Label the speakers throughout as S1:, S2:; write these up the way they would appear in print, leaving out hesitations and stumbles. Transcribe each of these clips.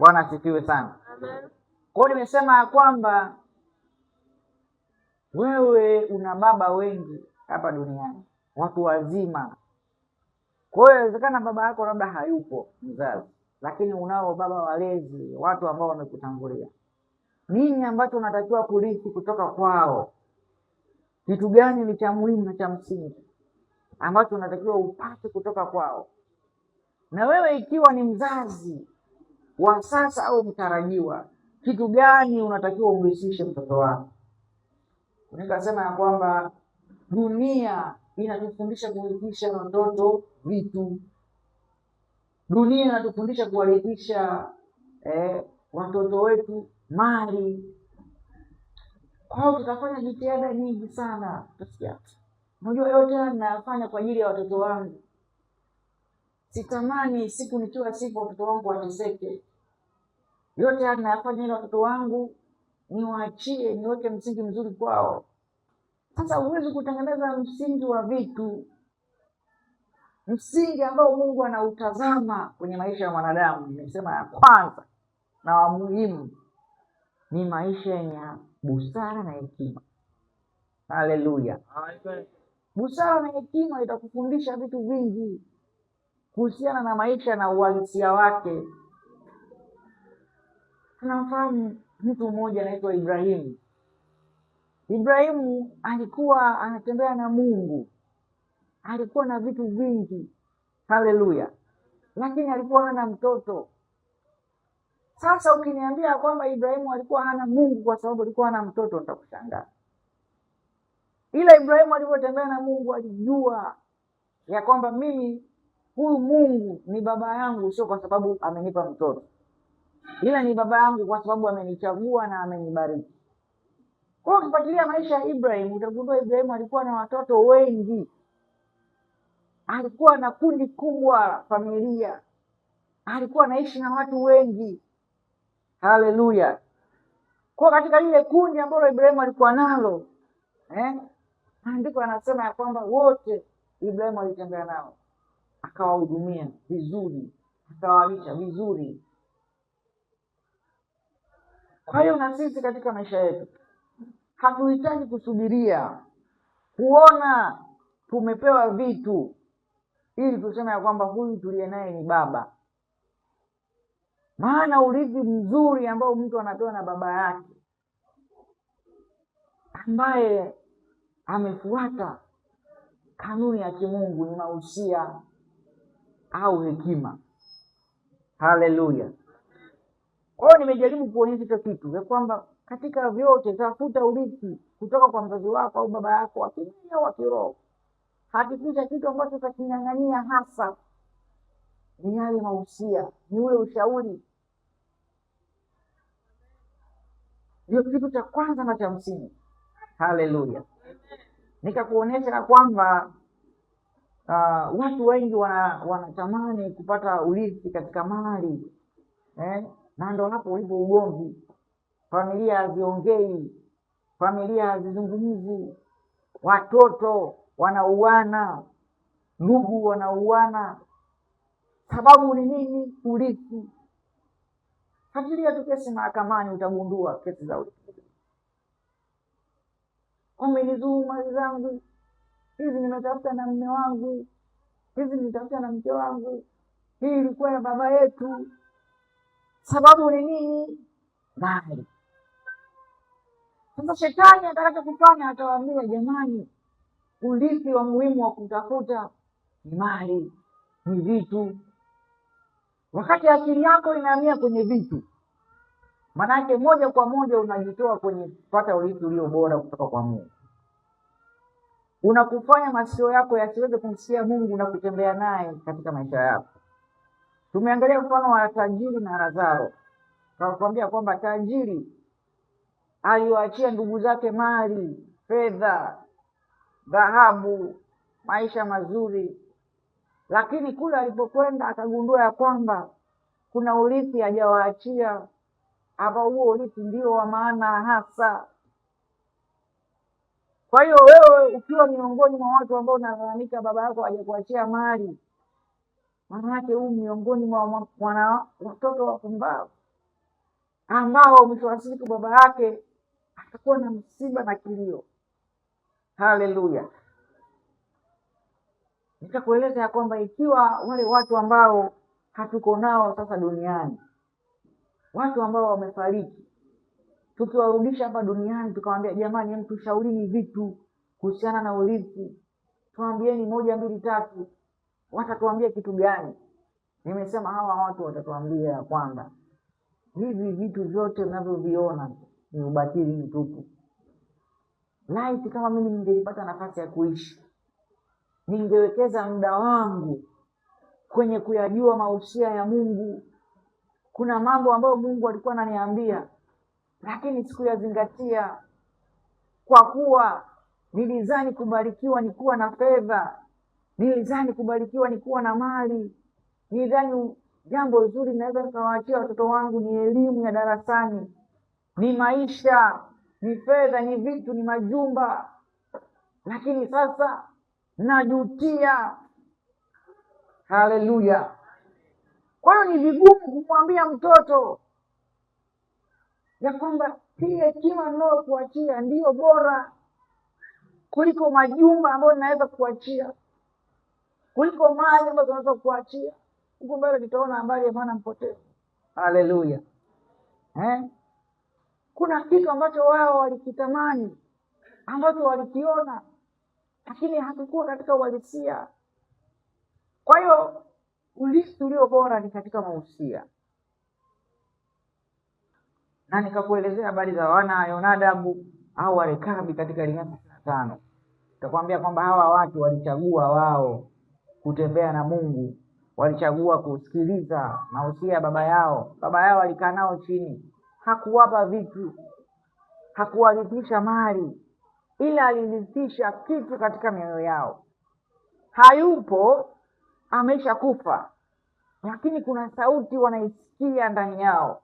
S1: Bwana asifiwe sana.
S2: Amen.
S1: Kwa hiyo nimesema ya kwamba wewe una baba wengi hapa duniani, watu wazima. Kwa hiyo inawezekana baba yako labda hayupo mzazi, lakini unao baba walezi, watu ambao wamekutangulia. Nini ambacho unatakiwa kurithi kutoka kwao? Kitu gani ni cha muhimu na cha msingi ambacho unatakiwa upate kutoka kwao? Na wewe ikiwa ni mzazi wa sasa au mtarajiwa, kitu gani unatakiwa umrithishe mtoto wako? Nikasema ya kwamba dunia inatufundisha kurithisha watoto vitu. Dunia inatufundisha kuwarithisha watoto wetu mali. Kwa hiyo tutafanya jitihada nyingi sana. Utasikia, unajua yote haya ninayafanya kwa ajili ya watoto wangu. Sitamani siku nikiwa sipo watoto wangu wateseke. Yote haya ninayafanya ili watoto wangu niwaachie, niweke msingi mzuri kwao. Sasa huwezi kutengeneza msingi wa vitu, msingi ambao Mungu anautazama kwenye maisha ya mwanadamu. Nimesema ya kwanza na wa muhimu ni maisha yenye busara na hekima. Haleluya. Busara na hekima itakufundisha vitu vingi kuhusiana na maisha na uhalisia wake. Tunamfahamu mtu mmoja anaitwa Ibrahimu. Ibrahimu alikuwa anatembea na Mungu, alikuwa na vitu vingi. Haleluya. Lakini alikuwa hana mtoto. Sasa ukiniambia kwamba Ibrahimu alikuwa hana Mungu kwa sababu alikuwa hana mtoto, nitakushangaa. Ila Ibrahimu alipotembea na Mungu alijua ya kwamba mimi, huyu Mungu ni baba yangu, sio kwa sababu amenipa mtoto, ila ni baba yangu kwa sababu amenichagua na amenibariki. Kwa hiyo ukifuatilia maisha ya Ibrahimu utagundua Ibrahimu alikuwa na watoto wengi, alikuwa na kundi kubwa familia, alikuwa anaishi na watu wengi. Haleluya. Kwa katika lile kundi ambalo Ibrahimu alikuwa nalo, maandiko anasema ya kwamba wote Ibrahimu alitembea nao, akawahudumia vizuri, akawalisha vizuri. Kwa hiyo na sisi katika maisha yetu hatuhitaji kusubiria kuona tumepewa vitu ili tuseme ya kwamba huyu tuliye naye ni baba. Maana urithi mzuri ambao mtu anapewa na baba yake ambaye amefuata kanuni ya kimungu ni mausia au hekima. Haleluya. Kwa hiyo nimejaribu kuonyesha hicho kitu ya kwamba katika vyote tafuta urithi kutoka kwa mzazi wako au baba yako wa kimwili au wa kiroho. Hakikisha kitu ambacho utakinyang'ania hasa ni yale mausia, ni ule ushauri. Ndio kitu cha kwanza na cha msingi. Haleluya. Nikakuonyesha kwamba watu wengi wanatamani kupata urithi katika mali, na ndio hapo ulipo ugomvi. Familia haziongei, familia hazizungumzi, watoto wanauana, ndugu wanauana. Sababu ni nini? Urithi. Fuatilia tu kesi mahakamani utagundua kesi za urithi. Umenidhulumu mali zangu, hizi nimetafuta na mume wangu, hizi nimetafuta na mke wangu, hii ilikuwa ya baba yetu. Sababu ni nini? Mali. Sasa shetani atakacho kufanya, atawaambia jamani, urithi wa muhimu wa kutafuta ni mali, ni vitu. Wakati akili yako inahamia kwenye vitu, manake moja kwa moja unajitoa kwenye kupata urithi ulio bora kutoka kwa Mungu. Unakufanya masikio yako yasiweze kumsikia Mungu na kutembea naye katika maisha yako. Tumeangalia mfano wa tajiri na Lazaro. Tunakwambia kwamba tajiri aliwaachia ndugu zake mali, fedha, dhahabu, maisha mazuri. Lakini kule alipokwenda akagundua ya kwamba kuna urithi hajawaachia, ambao huo urithi ndio wa maana hasa. Kwa hiyo wewe ukiwa miongoni mwa watu ambao unalalamika baba yako hajakuachia mali, maana yake huu miongoni mwa watoto wapumbavu. ambao mwisho wa siku baba yake atakuwa na msiba na kilio. Haleluya! Nitakueleza ya kwamba ikiwa wale watu ambao hatuko nao sasa duniani, watu ambao wamefariki, tukiwarudisha hapa duniani tukawaambia, jamani, hem, tushaurini vitu kuhusiana na urithi, tuambieni 1 2 3, watatuambia kitu gani? Nimesema hawa watu watatuambia ya kwamba hivi vitu vyote mnavyoviona ni ubatili mtupu. Laiti kama mimi ningelipata nafasi ya kuishi, ningewekeza muda wangu kwenye kuyajua mausia ya Mungu. Kuna mambo ambayo Mungu alikuwa ananiambia, lakini sikuyazingatia, kwa kuwa nilizani kubarikiwa ni kuwa na fedha, nilizani kubarikiwa ni kuwa na mali, nilizani jambo zuri naweza nikawaachia watoto wangu ni elimu ya darasani, ni maisha, ni fedha, ni vitu, ni majumba. Lakini sasa najutia. Haleluya! Kwa hiyo ni vigumu kumwambia mtoto ya kwamba hii hekima ninayokuachia ndiyo bora kuliko majumba ambayo ninaweza kuachia, kuliko mali ambazo naweza kuachia. Huko mbele tutaona habari ya mwana mpotevu. Haleluya! Kuna kitu ambacho wao walikitamani, ambacho walikiona, lakini hakikuwa katika uhalisia. Kwa hiyo urithi ulio bora ni katika mausia. Na nikakuelezea habari za wana Yonadabu au Warekabi katika Eliya 5. Nitakwambia kwamba hawa watu walichagua wao kutembea na Mungu, walichagua kusikiliza mausia ya baba yao. Baba yao alikaa nao chini, hakuwapa vitu, hakuwarithisha mali, ila alirithisha kitu katika mioyo yao. Hayupo, ameisha kufa, lakini kuna sauti wanaisikia ndani yao.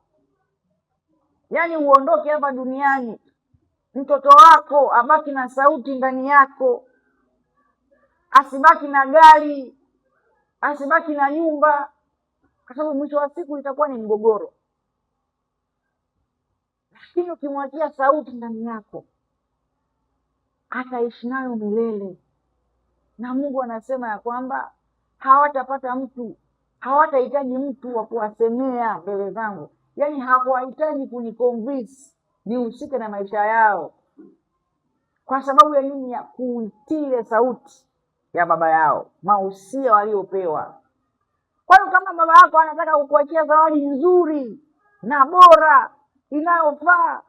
S1: Yaani uondoke hapa duniani, mtoto wako abaki na sauti ndani yako, asibaki na gari, asibaki na nyumba, kwa sababu mwisho wa siku itakuwa ni mgogoro. Lakini ukimwachia sauti ndani yako, ataishi nayo milele. Na Mungu anasema ya kwamba hawatapata mtu, hawatahitaji mtu wa kuwasemea mbele zangu. Yaani hakuwahitaji kuniconvince nihusike na maisha yao, kwa sababu ya nini? Ya kuitii sauti ya baba yao, mausia waliopewa. Kwa hiyo kama baba yako anataka kukuachia zawadi nzuri na bora inayofaa,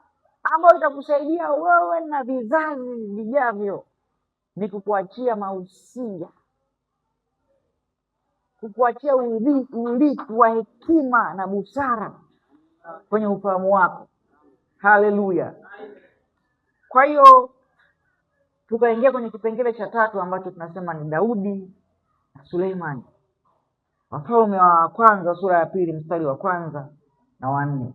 S1: ambayo itakusaidia wewe na vizazi vijavyo, ni kukuachia mausia, kukuachia urithi wa hekima na busara kwenye ufahamu wako. Haleluya! Kwa hiyo tukaingia kwenye kipengele cha 3 ambacho tunasema ni Daudi na Suleimani. Wafalme wa kwanza sura ya 2 mstari wa 1 na wa 4.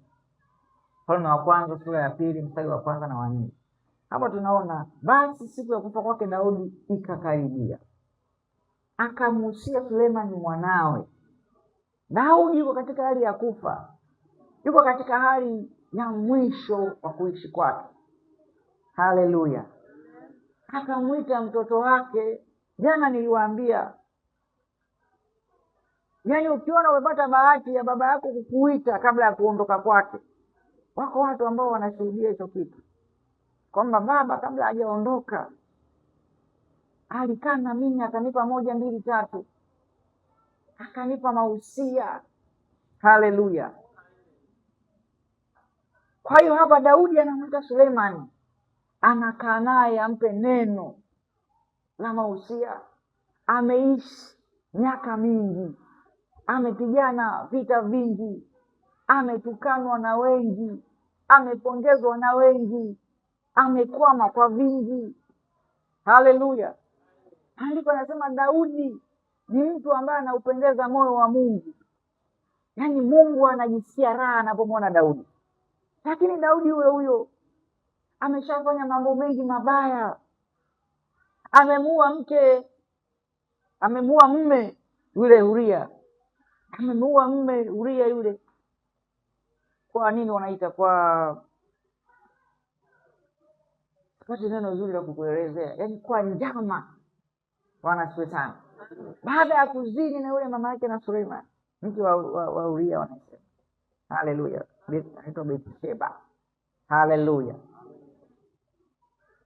S1: Wafalme wa kwanza sura ya 2 mstari wa 1 na wa 4. Hapa tunaona basi siku ya kufa kwake Daudi ikakaribia, akamuhusia Suleimani mwanawe. Daudi yuko katika hali ya kufa, yuko katika hali ya mwisho wa kuishi kwake. Haleluya! Akamwita mtoto wake. Jana niliwaambia, yaani ukiona umepata bahati ya baba yako kukuita kabla ya kuondoka kwake, wako watu ambao wanashuhudia hicho kitu, kwamba baba kabla hajaondoka alikaa na mimi, akanipa 1 2 3, akanipa mausia. Haleluya! Kwa hiyo hapa Daudi anamwita Suleimani, anakaa naye ampe neno la mausia. Ameishi miaka mingi, amepigana vita vingi, ametukanwa na wengi, amepongezwa na wengi, amekwama kwa vingi. Haleluya! Andiko anasema Daudi ni mtu ambaye anaupendeza moyo wa Mungu. Yaani Mungu anajisikia raha anapomwona Daudi. Lakini Daudi huyo ameshafanya mambo mengi mabaya. Amemuua mume yule Uria. Amemuua mume Uria yule kwa nini wanaita kwa sipati neno zuri la kukuelezea, yaani kwa njama. Bwana asifiwe sana. Baada ya kuzini na yule mama yake na Suleiman mke wa Uria, wanasema haleluya, anaitwa Bathsheba. Haleluya.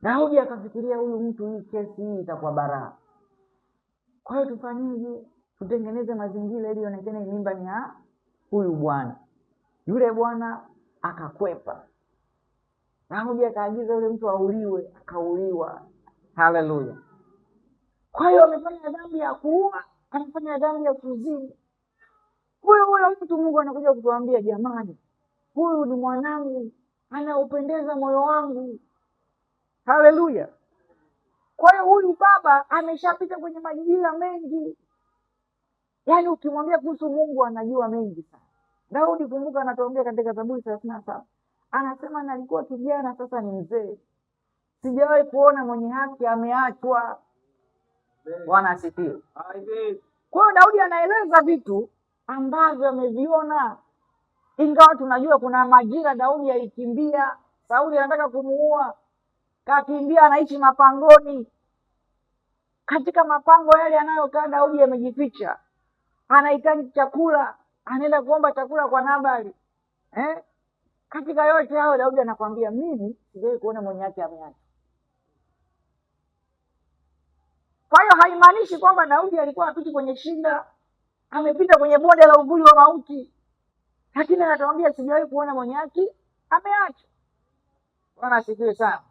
S1: Daudi akafikiria huyu mtu, hii kesi hii itakuwa baraa, kwa hiyo tufanyeje? Tutengeneze mazingira ili ionekane mimba ni ya huyu bwana. Yule bwana akakwepa. Daudi akaagiza yule mtu auliwe, akauliwa. Haleluya. Kwa hiyo amefanya dhambi ya kuua, amefanya dhambi ya kuzini. Huyo mtu Mungu anakuja kutuambia, jamani, huyu ni mwanangu, anaupendeza moyo wangu. Haleluya. Kwa hiyo huyu baba ameshapita kwenye majira mengi, yaani ukimwambia kuhusu Mungu anajua mengi sana. Daudi, kumbuka, anatuambia katika Zaburi 37, anasema nalikuwa kijana, sasa ni mzee, sijawahi kuona mwenye haki ameachwa. Bwana asifiwe. Kwa hiyo Daudi anaeleza vitu ambavyo ameviona, ingawa tunajua kuna majira Daudi alikimbia, Sauli anataka kumuua, kakimbia, anaishi mapangoni. Katika mapango yale anayokaa Daudi amejificha, anahitaji chakula, anaenda kuomba chakula kwa Nabali. Katika yote hao Daudi anakwambia, mimi sijawahi kuona mwenye haki ameacha. Kwa hiyo haimaanishi kwamba Daudi alikuwa anapita kwenye shida, amepita kwenye bonde la uvuli wa mauti, lakini anatuambia sijawahi kuona mwenye haki ameacha. Bwana asifiwe sana.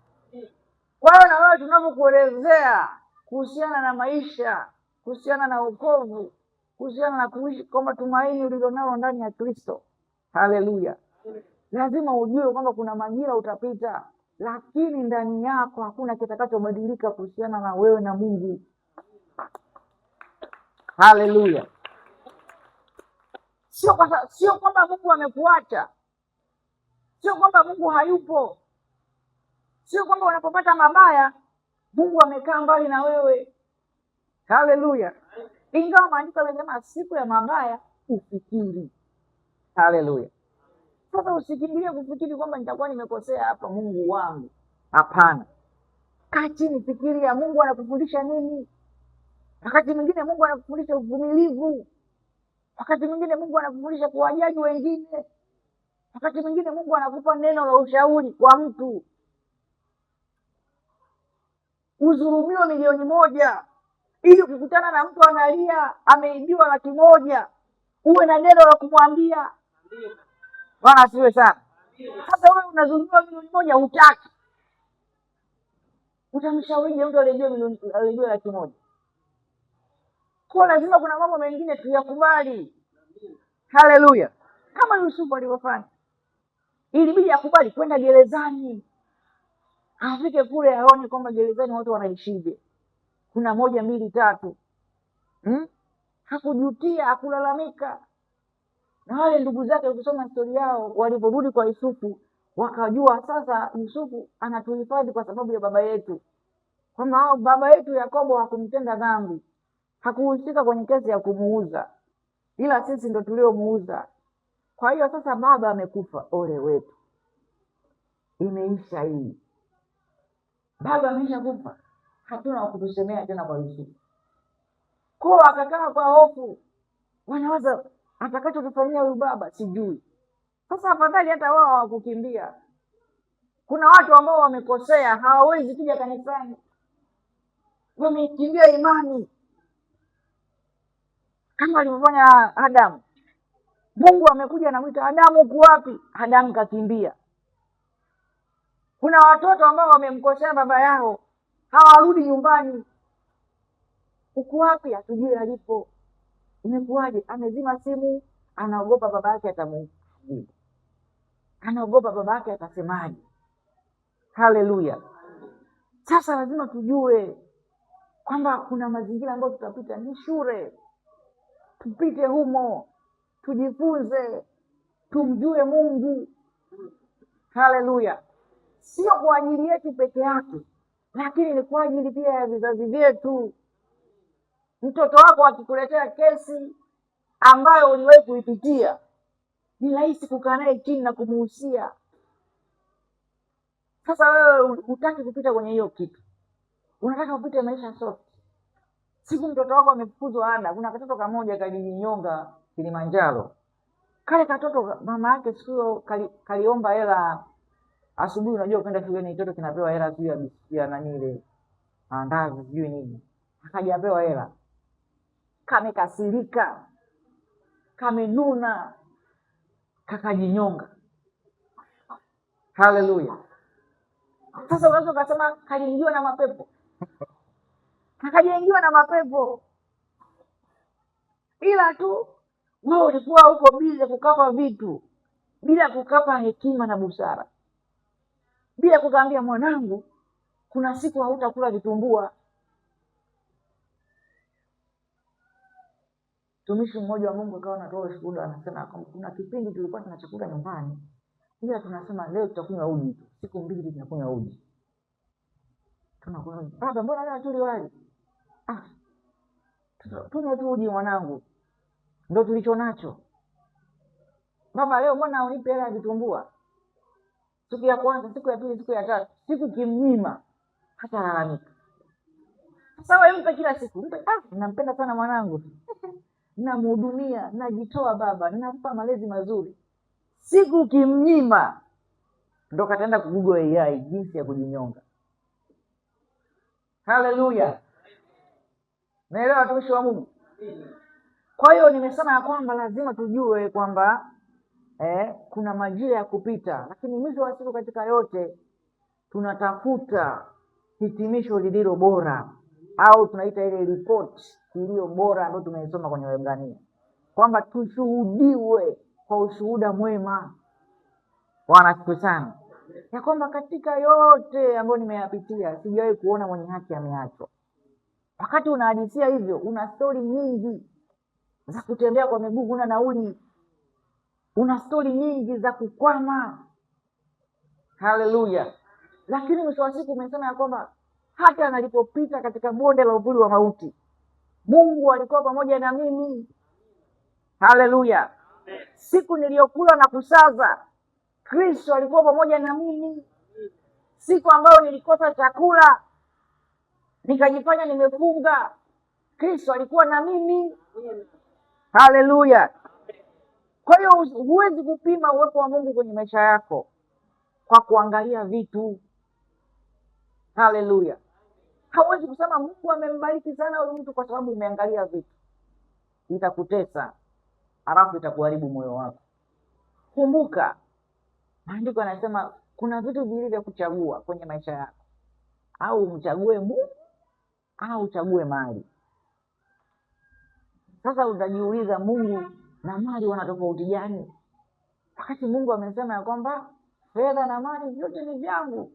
S1: Kwa hiyo na wewe tunapokuelezea kuhusiana na maisha, kuhusiana na wokovu, kuhusiana na kuishi kwamba tumaini ulilonalo ndani ya Kristo, haleluya, lazima ujue kwamba kuna majira utapita, lakini ndani yako hakuna kitakachobadilika kuhusiana na wewe na Mungu. Haleluya. Sio kwamba Mungu amekuacha, sio kwamba Mungu hayupo, sio kwamba unapopata mabaya Mungu amekaa mbali na wewe. Haleluya. Ingawa maandiko yanasema siku ya mabaya ufikiri. Haleluya. Sasa usikimbilie kufikiri kwamba nitakuwa nimekosea hapa Mungu wangu. Hapana. Kaa chini, fikiria Mungu anakufundisha nini. Wakati mwingine Mungu anakufundisha uvumilivu. Wakati mwingine Mungu anakufundisha kuwajali wengine. Wakati mwingine Mungu anakupa neno la ushauri kwa mtu. Udhulumiwe milioni 1 ili ukikutana na mtu analia ameibiwa 100,000 uwe na neno la kumwambia. Bwana asiwe sana. Sasa wewe unadhulumiwa milioni 1 hutaki, utamshaurije mtu aliyejua 100,000? Kwa lazima kuna mambo mengine tuyakubali. Haleluya. Kama Yusufu alivyofanya, ilibidi akubali kwenda gerezani, afike kule aone kwamba gerezani watu wanaishije, kuna 1, 2, 3. Hakujutia, hakulalamika. Na wale ndugu zake ukisoma historia yao waliporudi kwa Yusufu, wakajua sasa Yusufu anatuhifadhi kwa sababu ya baba yetu, kwamba baba yetu Yakobo hakumtenda dhambi, hakuhusika kwenye kesi ya kumuuza, ila sisi ndo tuliomuuza. Kwa hiyo sasa baba amekufa, ole wetu, imeisha hii. Baba amesha kufa, hatuna wakutusemea tena kwa Yusufu. Kwa akakaa kwa hofu, wanawaza atakachotufanyia huyu baba sijui. Sasa afadhali hata wao hawakukimbia. Kuna watu ambao wamekosea, hawawezi kuja kanisani, wamekimbia imani, kama alivyofanya Adamu. Mungu amekuja anamwita Adamu, uko wapi? Adamu kakimbia. Kuna watoto ambao wamemkosea baba yao, hawarudi nyumbani. Uko wapi? Hatujui alipo. Imekuwaje? Amezima simu, anaogopa baba yake atamuua, anaogopa baba yake atasemaje. Haleluya. Sasa lazima tujue kwamba kuna mazingira ambayo tutapita, ni shule, tupite humo, tujifunze, tumjue Mungu. Haleluya. Sio kwa ajili yetu peke yake, lakini ni kwa ajili pia ya vizazi vyetu. Mtoto wako akikuletea kesi ambayo uliwahi kuipitia, ni rahisi kukaa naye chini na kumuhusia. Sasa wewe hutaki kupita kwenye hiyo kitu, unataka upite maisha sote. Siku mtoto wako amefukuzwa ada, kuna katoto kamoja kalijinyonga Kilimanjaro. Kale katoto mama yake siku kaliomba hela asubuhi, unajua kwenda shuleni mtoto kinapewa hela sio ya bisikia na nile andazi sijui nini, akajapewa hela, kamekasirika, kamenuna, kakajinyonga. Haleluya. Sasa unaweza kusema kajiingiwa na mapepo. Akajiingiwa na mapepo, ila tu wewe ulikuwa uko bize kukapa vitu bila kukapa hekima na busara, bila kukaambia mwanangu, kuna siku hautakula vitumbua. Mtumishi mmoja wa Mungu akawa anatoa shuhuda, anasema kuna kipindi tulikuwa tunachakula nyumbani, ila tunasema leo tutakunywa uji tu, siku mbili tunakunywa uji. Tunakunywa baba, mbona leo tuli wali? Tunywe tu uji mwanangu, ndio tulicho nacho. Baba, leo mbona unipe hela ya vitumbua? Siku ya kwanza, siku ya pili, siku ya tatu, siku kimnyima hata lalamika. Sasa wewe mpe kila siku, mpe. Nampenda sana mwanangu, namhudumia, najitoa baba, ninampa malezi mazuri. Siku kimnyima ndo kataenda kugoogle AI jinsi ya kujinyonga. Haleluya. Naelewa watumishi wa Mungu. Kwa hiyo nimesema ya kwamba lazima tujue kwamba kuna majira ya kupita, lakini mwisho wa siku katika yote tunatafuta hitimisho lililo bora, au tunaita ile report iliyo bora ambayo tumeisoma kwenye Waebrania, kwamba tushuhudiwe kwa ushuhuda mwema. Bwana asifiwe sana. Ya kwamba katika yote ambayo nimeyapitia sijawahi kuona mwenye haki ameachwa. Wakati unahadithia hivyo, una stori nyingi za kutembea kwa miguu, una nauli, una stori nyingi za kukwama. Haleluya. Lakini mwisho wa siku umesema ya kwamba hata nalipopita katika bonde la uvuli wa mauti, Mungu alikuwa pamoja na mimi. Haleluya. Siku niliyokula na kusaza, Kristo alikuwa pamoja na mimi. Siku ambayo nilikosa chakula nikajifanya nimefunga, Kristo alikuwa na mimi. Haleluya. Kwa hiyo huwezi kupima uwepo wa Mungu kwenye maisha yako kwa kuangalia vitu. Haleluya. Hauwezi kusema Mungu amembariki sana huyu mtu kwa sababu umeangalia vitu. Itakutesa, halafu itakuharibu moyo wako. Kumbuka, maandiko yanasema kuna vitu viwili vya kuchagua kwenye maisha yako. Au umchague Mungu au uchague mali. Sasa utajiuliza, Mungu na mali wana tofauti gani? Wakati Mungu amesema ya kwamba fedha na mali vyote ni vyangu.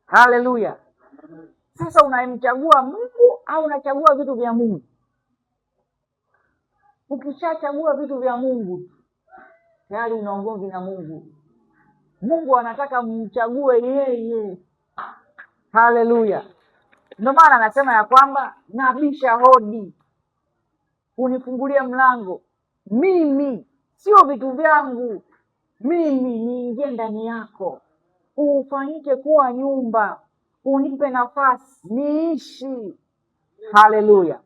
S1: Haleluya. Sasa unamchagua Mungu au unachagua vitu vya Mungu? Ukishachagua vitu vya Mungu tayari una ugomvi na Mungu. Mungu anataka mchague yeye. Haleluya. Ndio maana anasema ya kwamba nabisha hodi, unifungulie mlango. Mimi sio vitu vyangu, mimi niingie ndani yako, ufanyike kuwa nyumba, unipe nafasi niishi. Haleluya.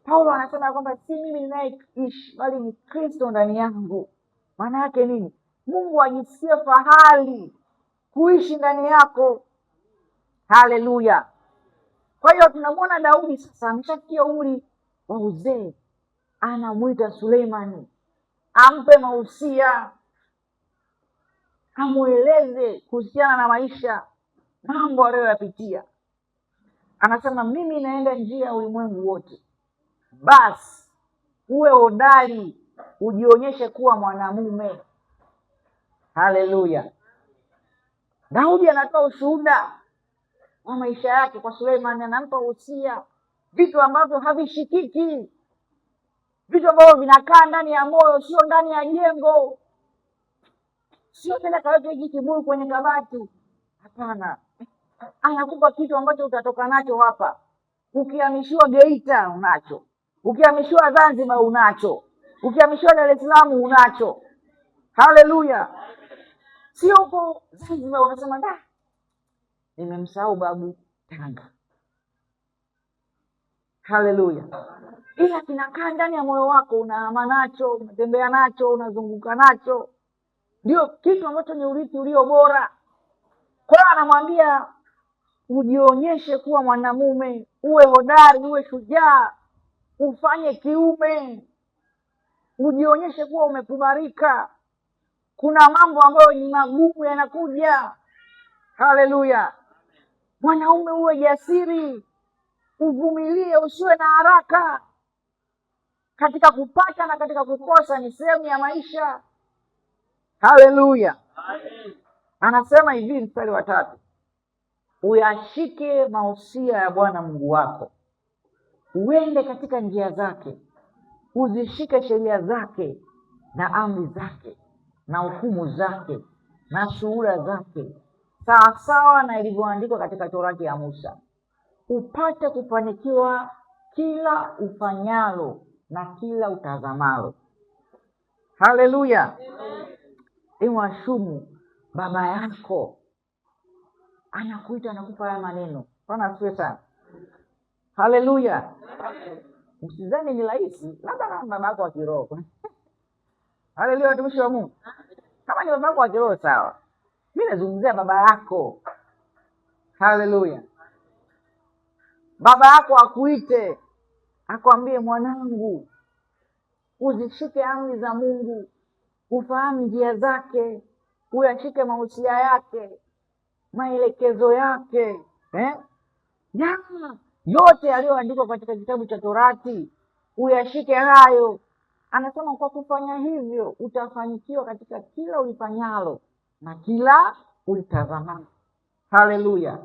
S1: Paulo anasema kwamba si mimi ninayeishi bali ni Kristo ndani yangu. Maana yake nini? Mungu ajisikie fahari kuishi ndani yako. Haleluya. Kwa hiyo tunamwona Daudi sasa ameshafikia umri wa uzee, anamwita Suleimani ampe mahusia, amueleze kuhusiana na maisha, mambo aliyoyapitia. Anasema mimi naenda njia ya ulimwengu wote, basi uwe hodari, ujionyeshe kuwa mwanamume. Haleluya. Daudi anatoa ushuhuda wa maisha yake kwa Suleimani, anampa usia, vitu ambavyo havishikiki, vitu ambavyo vinakaa ndani ya moyo, sio ndani ya jengo. Sio tena kaweke hiki kiburi kwenye kabati. Hapana. Anakupa kitu ambacho utatoka nacho hapa. Ukihamishiwa Geita unacho, ukihamishiwa Zanzibar unacho, Ukihamishiwa Dar es Salaam unacho. Haleluya! Sio huko Zanzibar unasema da, nimemsahau babu Tanga. Haleluya! Ila kinakaa ndani ya moyo wako, unahama nacho, unatembea nacho, unazunguka nacho. Ndio kitu ambacho ni urithi ulio bora. Kwa hiyo anamwambia ujionyeshe kuwa mwanamume, uwe hodari, uwe shujaa, ufanye kiume, ujionyeshe kuwa umekubalika. Kuna mambo ambayo ni magumu yanakuja. Haleluya! Mwanaume uwe jasiri, uvumilie, usiwe na haraka. Katika kupata na katika kukosa ni sehemu ya maisha. Haleluya! Anasema hivi mstari wa 3, uyashike mausia ya Bwana Mungu wako, uende katika njia zake, uzishike sheria zake na amri zake na hukumu zake na shuhuda zake, sawasawa na ilivyoandikwa katika Torati ya Musa, upate kufanikiwa kila ufanyalo na kila utazamalo. Haleluya! Imwashumu baba yako anakuita, anakupa haya maneno. Bwana asifiwe sana. Haleluya! Msidhani ni rahisi, labda kama baba yako wa kiroho. Haleluya, watumishi wa Mungu. Kama ni baba yako wa kiroho sawa. Mimi nazungumzia baba yako. Haleluya! Baba yako akuite, akwambie mwanangu, uzishike amri za Mungu, ufahamu njia zake, uyashike mausia yake, maelekezo yake, yote yaliyoandikwa katika kitabu cha Torati, uyashike hayo. Anasema kwa kufanya hivyo utafanikiwa katika kila ulifanyalo na kila ulitazamalo. Haleluya!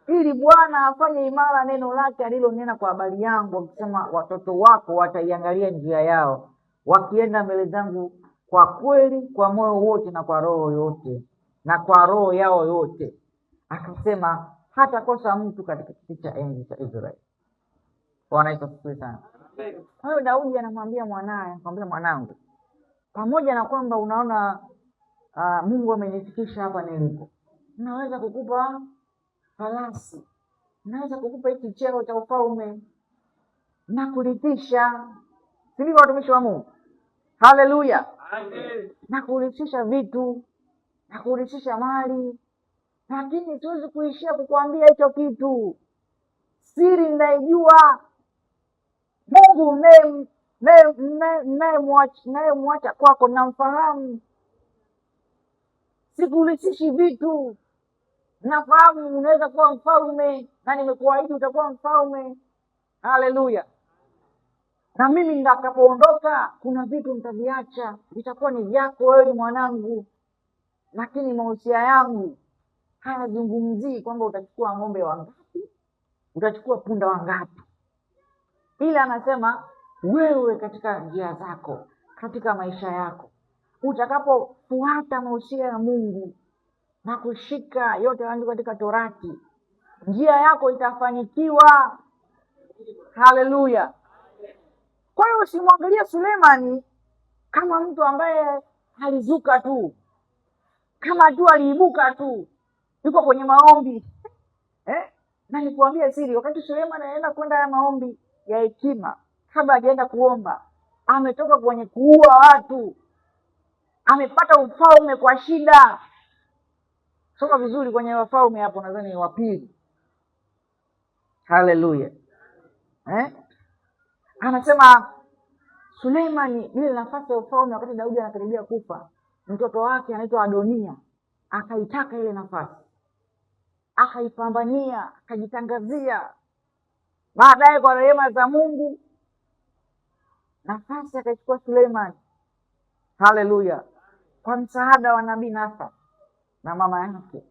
S1: Ili Bwana afanye imara neno lake alilonena kwa habari yangu, akisema watoto wako wataiangalia njia yao, wakienda mbele zangu kwa kweli, kwa moyo wote na kwa roho yote na kwa roho yao yote. Akasema hata kosa mtu katika kiti cha enzi cha Israeli. Bwana Yesu asifiwe sana. Kwa hiyo Daudi anamwambia mwanae, anamwambia mwanangu, pamoja na kwamba unaona Mungu amenifikisha hapa nilipo, naweza kukupa farasi, naweza kukupa hiki cheo cha ufalme na kurithisha. Sivyo watumishi wa Mungu? Haleluya! Na kurithisha vitu na kurithisha mali, lakini siwezi kuishia kukuambia hicho kitu. Siri ninaijua. Mungu mwacha kwako namfahamu. Sikurithishi vitu. Nafahamu unaweza kuwa mfalme na nimekuahidi utakuwa mfalme. Haleluya! Na mimi nitakapoondoka kuna vitu nitaviacha, vitakuwa ni vyako wewe, ni mwanangu. Lakini mausia yangu hayazungumzii kwamba utachukua ng'ombe wangapi, utachukua punda wangapi. Ila anasema wewe katika njia zako, katika maisha yako, utakapofuata mausia ya Mungu na kushika yote yaliyoandikwa katika Torati, njia yako itafanikiwa. Haleluya! Kwa hiyo usimwangalie Sulemani kama mtu ambaye alizuka tu, kama tu aliibuka tu, yuko kwenye maombi. Na nikuambie siri, wakati Sulemani anaenda kwenda ya maombi ya hekima, kabla hajaenda kuomba, ametoka kwenye kuua watu, amepata ufalme kwa shida. Soma vizuri kwenye Wafalme hapo, nadhani ni wa pili. Haleluya! Anasema Sulemani ile nafasi ya ufalme, wakati Daudi anakaribia kufa, mtoto wake anaitwa Adonia akaitaka ile nafasi, akaipambania, akajitangazia. Baadaye kwa rehema za Mungu nafasi akaichukua Sulemani. Haleluya! Kwa msaada wa nabii Nathan na mama yake.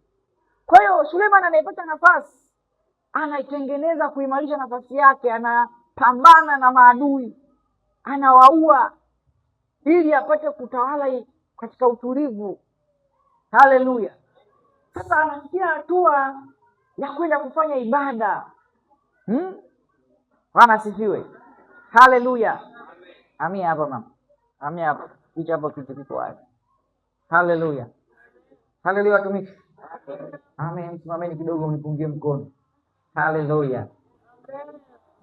S1: Kwa hiyo Sulemani anaipata nafasi, anaitengeneza kuimarisha nafasi yake, anapambana na maadui, anawaua ili apate kutawala katika utulivu. Haleluya! Sasa anafikia hatua ya kwenda kufanya ibada. Bwana asifiwe. Haleluya. Amina hapa mama. Hamia hapo. Hicho hapo kitu kiko wazi. Haleluya. Haleluya watumishi. Amen. Simameni kidogo mnipungie mkono. Haleluya.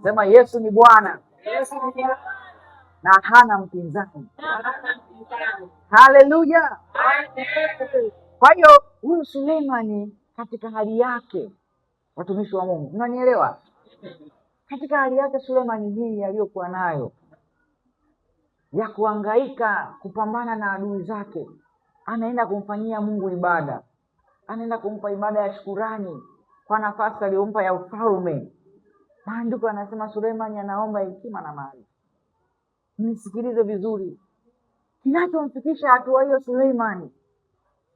S1: Sema Yesu ni Bwana.
S2: Yesu ni Bwana.
S1: Na hana mpinzani. Haleluya. Kwa hiyo huyu Sulemani katika hali yake, watumishi wa Mungu, unanielewa? Katika hali yake Sulemani hii aliyokuwa nayo ya kuhangaika kupambana na adui zake, anaenda kumfanyia Mungu ibada, anaenda kumpa ibada ya shukurani kwa nafasi aliyompa ya ufalme. Maandiko yanasema Sulemani anaomba hekima na mali. Nisikilize vizuri, kinachomfikisha hatua hiyo Sulemani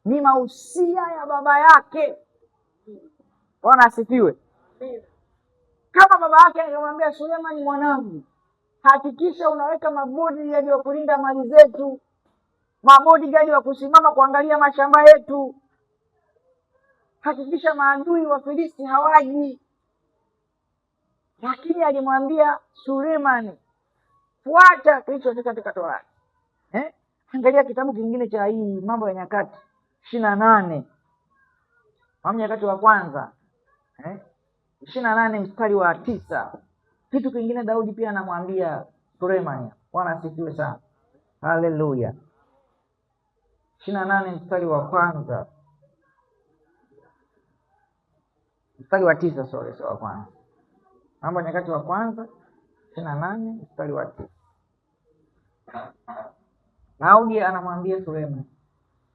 S1: ni mausia ya baba yake. Bwana asifiwe. Kama baba yake angemwambia Sulemani, mwanangu, hakikisha unaweka mabodi ya kulinda mali zetu, mabodi gani wa kusimama kuangalia mashamba yetu, hakikisha maadui wa Filisti hawaji. Lakini alimwambia Sulemani, fuata kilichoandikwa katika Torati. Angalia kitabu kingine cha hii Mambo ya Nyakati 28, Mambo ya Nyakati wa kwanza 28 mstari wa 9. Kitu kingine Daudi pia anamwambia Sulemani. Bwana asifiwe sana. Haleluya. 28 mstari wa kwanza, mstari wa 9, sio wa kwanza. Mambo ya Nyakati wa kwanza 28 mstari wa 9. Daudi anamwambia Sulemani,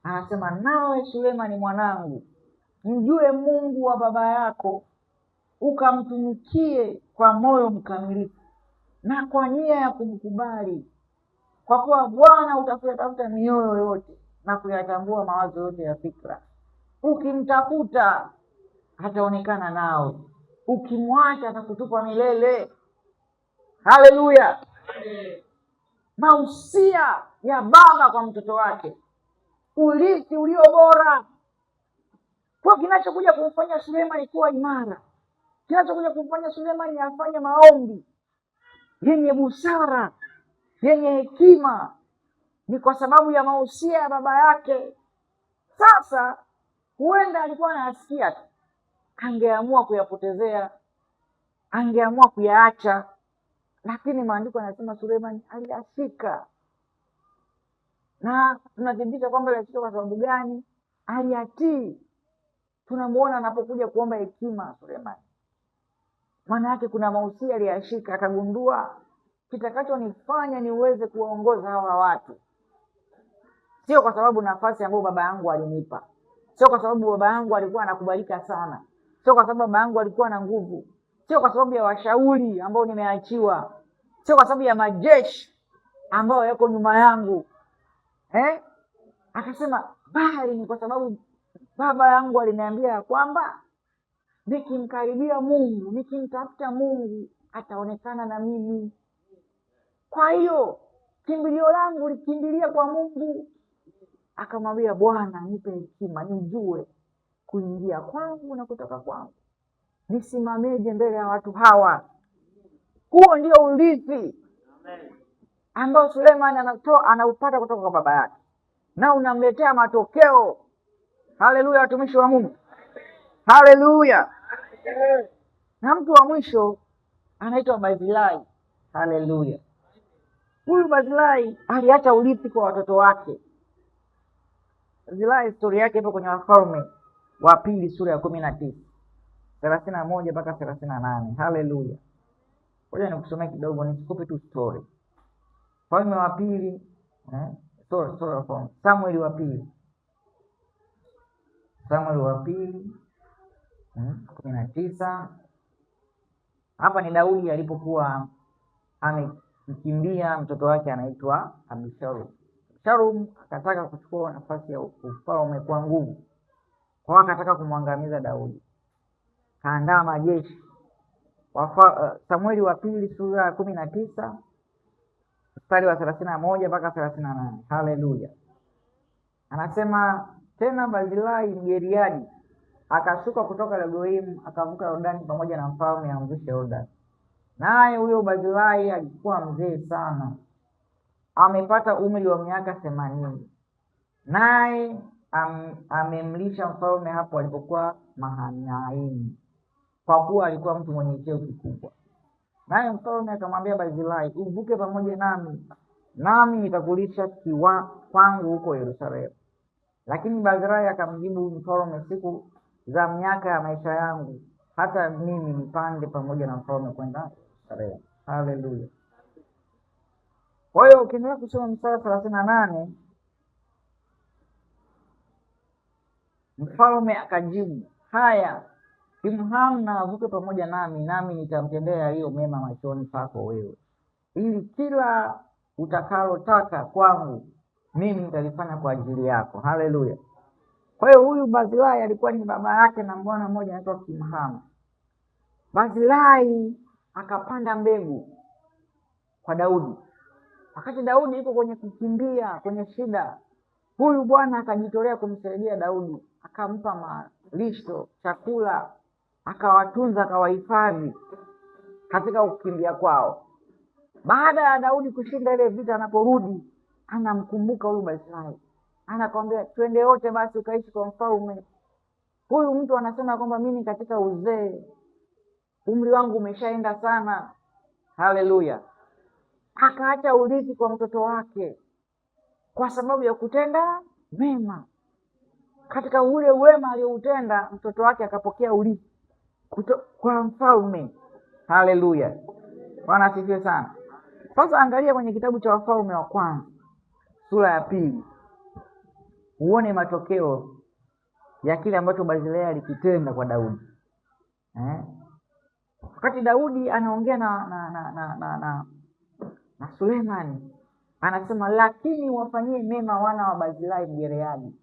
S1: anasema, nawe Sulemani mwanangu, mjue Mungu wa baba yako, ukamtumikie kwa moyo mkamilifu na kwa nia ya kumkubali, kwa kuwa Bwana utafutafuta mioyo yote na kuyatambua mawazo yote ya fikra. Ukimtafuta ataonekana nawe, ukimwacha atakutupa milele. Haleluya. Mausia ya baba kwa mtoto wake, urithi ulio bora. Kwa kinachokuja kumfanya Sulemani kuwa imara, kinachokuja kumfanya Sulemani afanye maombi yenye busara, yenye hekima, ni kwa sababu ya mausia ya baba yake. Sasa huenda alikuwa anasikia tu, angeamua kuyapotezea, angeamua kuyaacha, lakini maandiko yanasema Sulemani aliyashika. Na tunathibitisha kwamba aliyashika kwa sababu gani? Aliyatii. Tunamuona anapokuja kuomba hekima Sulemani, maana yake kuna mausia aliyashika, akagundua kitakachonifanya niweze kuwaongoza hawa watu sio kwa sababu nafasi ambayo baba yangu alinipa, sio kwa sababu baba yangu alikuwa anakubalika sana, sio kwa sababu baba yangu alikuwa na nguvu, sio kwa sababu ya washauri ambao nimeachiwa, sio kwa sababu ya majeshi ambao yako nyuma yangu. Akasema bali ni kwa sababu baba yangu aliniambia kwamba nikimkaribia Mungu, nikimtafuta Mungu, ataonekana na mimi. Kwa hiyo kimbilio langu likimbilia kwa Mungu. Akamwambia, Bwana nipe hekima, nijue kuingia kwangu na kutoka kwangu, nisimamieje mbele ya watu hawa. Huo ndio urithi ambao Sulemani anaupata kutoka kwa baba yake, na unamletea matokeo. Haleluya, watumishi wa Mungu. Haleluya. Na mtu wa mwisho anaitwa Barzilai. Haleluya. Huyu Barzilai aliacha urithi kwa watoto wake. Barzilai historia yake ipo kwenye Wafalme wa Pili sura ya 19 31 mpaka 38. Haleluya. Ngoja nikusomee kidogo, nisikupe tu story. Wafalme wa Pili Samueli wa Pili 19. Hapa ni Daudi alipokuwa amekimbia mtoto wake anaitwa Abishalom. Abishalom akataka kuchukua nafasi ya ufalme kwa nguvu, kwa akataka kumwangamiza Daudi, kaandaa majeshi. Samueli wa Pili sura ya 19 mstari wa 31 mpaka 38. Haleluya. Anasema, tena Barzilai Mgeriadi akashuka kutoka Legoimu, akavuka Yordani pamoja na mfalme amvushe Yordani. Naye huyo Barzilai alikuwa mzee sana, amepata umri wa miaka 80, naye amemlisha mfalme hapo alipokuwa Mahanaimu, kwa kuwa alikuwa mtu mwenye cheo kikubwa. Naye mfalme akamwambia Barzilai, uvuke pamoja nami nitakulisha kwangu huko Yerusalemu. Lakini Barzilai akamjibu mfalme, siku za miaka ya maisha yangu hata mimi nipande pamoja na mfalme kwenda Yerusalemu. Haleluya. Kwa hiyo ukiendelea kusoma mstari 38, mfalme akajibu, haya, Kimhamu na avuke pamoja nami nitamtendea yaliyo mema machoni pako wewe, ili kila utakalotaka kwangu mimi nitalifanya kwa ajili yako. Haleluya. Kwa hiyo huyu Barzilai alikuwa ni baba yake na bwana mmoja anaitwa Kimhamu. Barzilai akapanda mbegu kwa Daudi. Wakati Daudi yuko kwenye kukimbia, kwenye shida, huyu bwana akajitolea kumsaidia Daudi, akampa malisho, chakula, akawatunza, akawahifadhi katika kukimbia kwao. Baada ya Daudi kushinda ile vita, anaporudi anamkumbuka huyu Barzilai, anakwambia twende wote basi ukaishi kwa mfalme. Huyu mtu anasema kwamba mimi katika uzee, umri wangu umeshaenda sana. Haleluya. Akaacha urithi kwa mtoto wake kwa sababu ya kutenda mema. Katika ule wema alioutenda, mtoto wake akapokea urithi kwa mfalme. Haleluya. Bwana asifiwe sana. Sasa angalia kwenye kitabu cha Wafalme wa Kwanza sura ya 2, uone matokeo ya kile ambacho Barzilai alikitenda kwa Daudi. Wakati Daudi anaongea na Sulemani, anasema, lakini wafanyie mema wana wa Barzilai Mgileadi,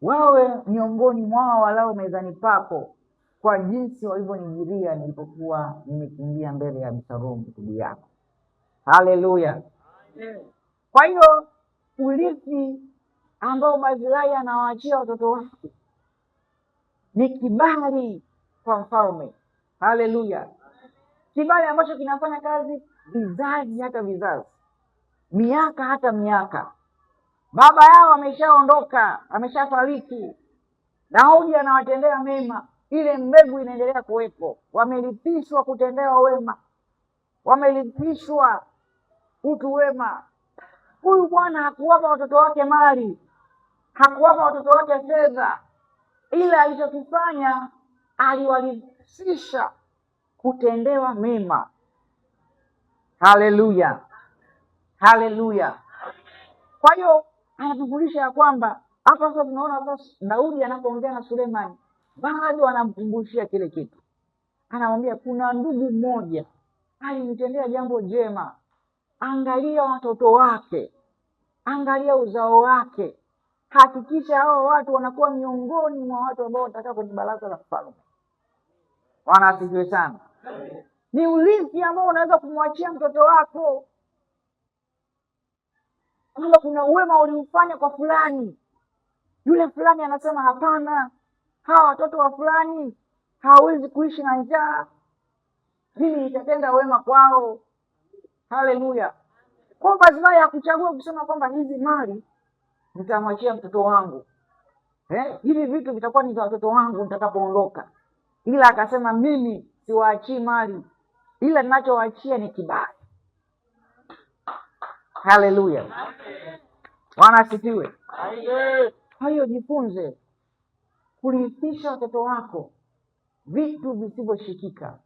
S1: wawe miongoni mwao walao mezani pako, kwa jinsi walivyonijiria nilipokuwa nimekimbia mbele ya Absalomu ndugu yako. Haleluya. Kwa hiyo urithi ambao Barzilai anawaachia watoto wake ni kibali kwa mfalme. Haleluya. Kibali ambacho kinafanya kazi vizazi hata vizazi, miaka hata miaka. Baba yao ameshaondoka, ameshafariki, Daudi anawatendea mema, ile mbegu inaendelea kuwepo. Wamelithishwa kutendewa wema, wamelithishwa utu wema. Huyu bwana hakuwapa watoto wake mali, hakuwapa watoto wake fedha, ila alichokifanya aliwalithisha kutendewa mema. Haleluya. Haleluya. Kwa hiyo anatufundisha ya kwamba hapa sasa tunaona sasa Daudi anapoongea na Sulemani, bado anamkumbushia kile kitu. Anamwambia kuna ndugu mmoja alimtendea jambo jema, angalia watoto wake, angalia uzao wake, hakikisha hao watu wanakuwa miongoni mwa watu ambao watakaa kwenye baraza la mfalme. Bwana asifiwe sana. Ni urithi ambao unaweza kumwachia mtoto wako, kwamba kuna uwema uliufanya kwa fulani, yule fulani anasema hapana, hawa watoto wa fulani hawawezi kuishi na njaa, mimi nitatenda wema kwao. Haleluya. Kwa Barzilai hakuchagua kusema kwamba hizi mali nitamwachia mtoto wangu, hivi vitu vitakuwa ni za watoto wangu nitakapoondoka, ila akasema mimi siwaachii mali, ila ninachowaachia ni kibali. Haleluya. Bwana asifiwe. Kwa hiyo jifunze kurithisha watoto wako vitu visivyoshikika,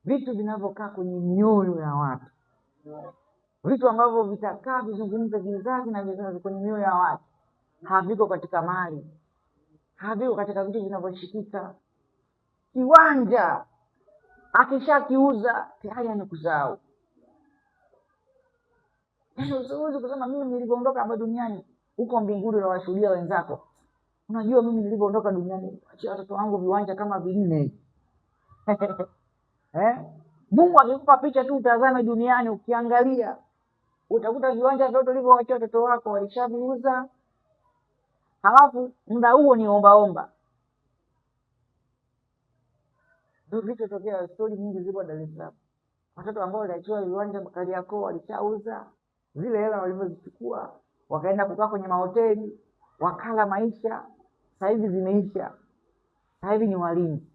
S1: vitu vinavyokaa kwenye mioyo ya watu, vitu ambavyo vitakaa vizungumze vizazi na vizazi kwenye mioyo ya watu. Haviko katika mali, haviko katika vitu vinavyoshikika. Kiwanja akishakiuza tayari amekuzao. Usiwezi kusema mimi nilivyoondoka hapa duniani huko mbinguni na washuhudia wenzako, unajua mimi nilivyoondoka duniani achia watoto wangu viwanja kama 4. Mungu akikupa picha tu utazame duniani, ukiangalia utakuta viwanja vyote ulivyoachia watoto wako walishaviuza, halafu muda huo ni omba. Ndio vitu tokea, story nyingi zipo Dar es Salaam. Watoto ambao waliachiwa viwanja Kariakoo walishauza, Zile hela walivyozichukua wakaenda kukaa kwenye mahoteli, wakala maisha, sasa hivi zimeisha. Sasa hivi ni walinzi.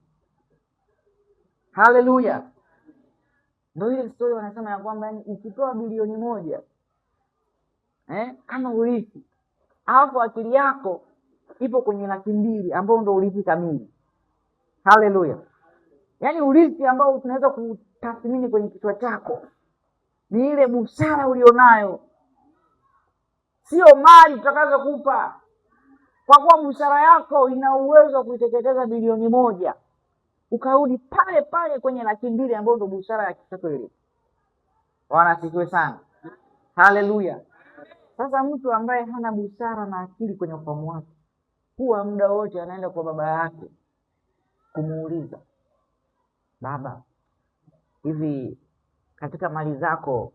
S1: Haleluya! Ndio ile story wanasema ya kwamba yani ukitoa bilioni 1 kama urithi, alafu akili yako ipo kwenye 200,000 ambao ndio urithi kamili. Haleluya! Yaani urithi ambao tunaweza kutathmini kwenye kichwa chako ni ile busara ulionayo, sio mali tutakazokupa, kwa kuwa busara yako ina uwezo wa kuiteketeza bilioni 1 ukarudi pale pale kwenye 200,000 ambayo ndio busara ya kichwa ile. Wanasifiwe sana. Haleluya! Sasa mtu ambaye hana busara na akili kwenye ufahamu wake, huwa muda wote anaenda kwa baba yake kumuuliza, baba, hivi katika mali zako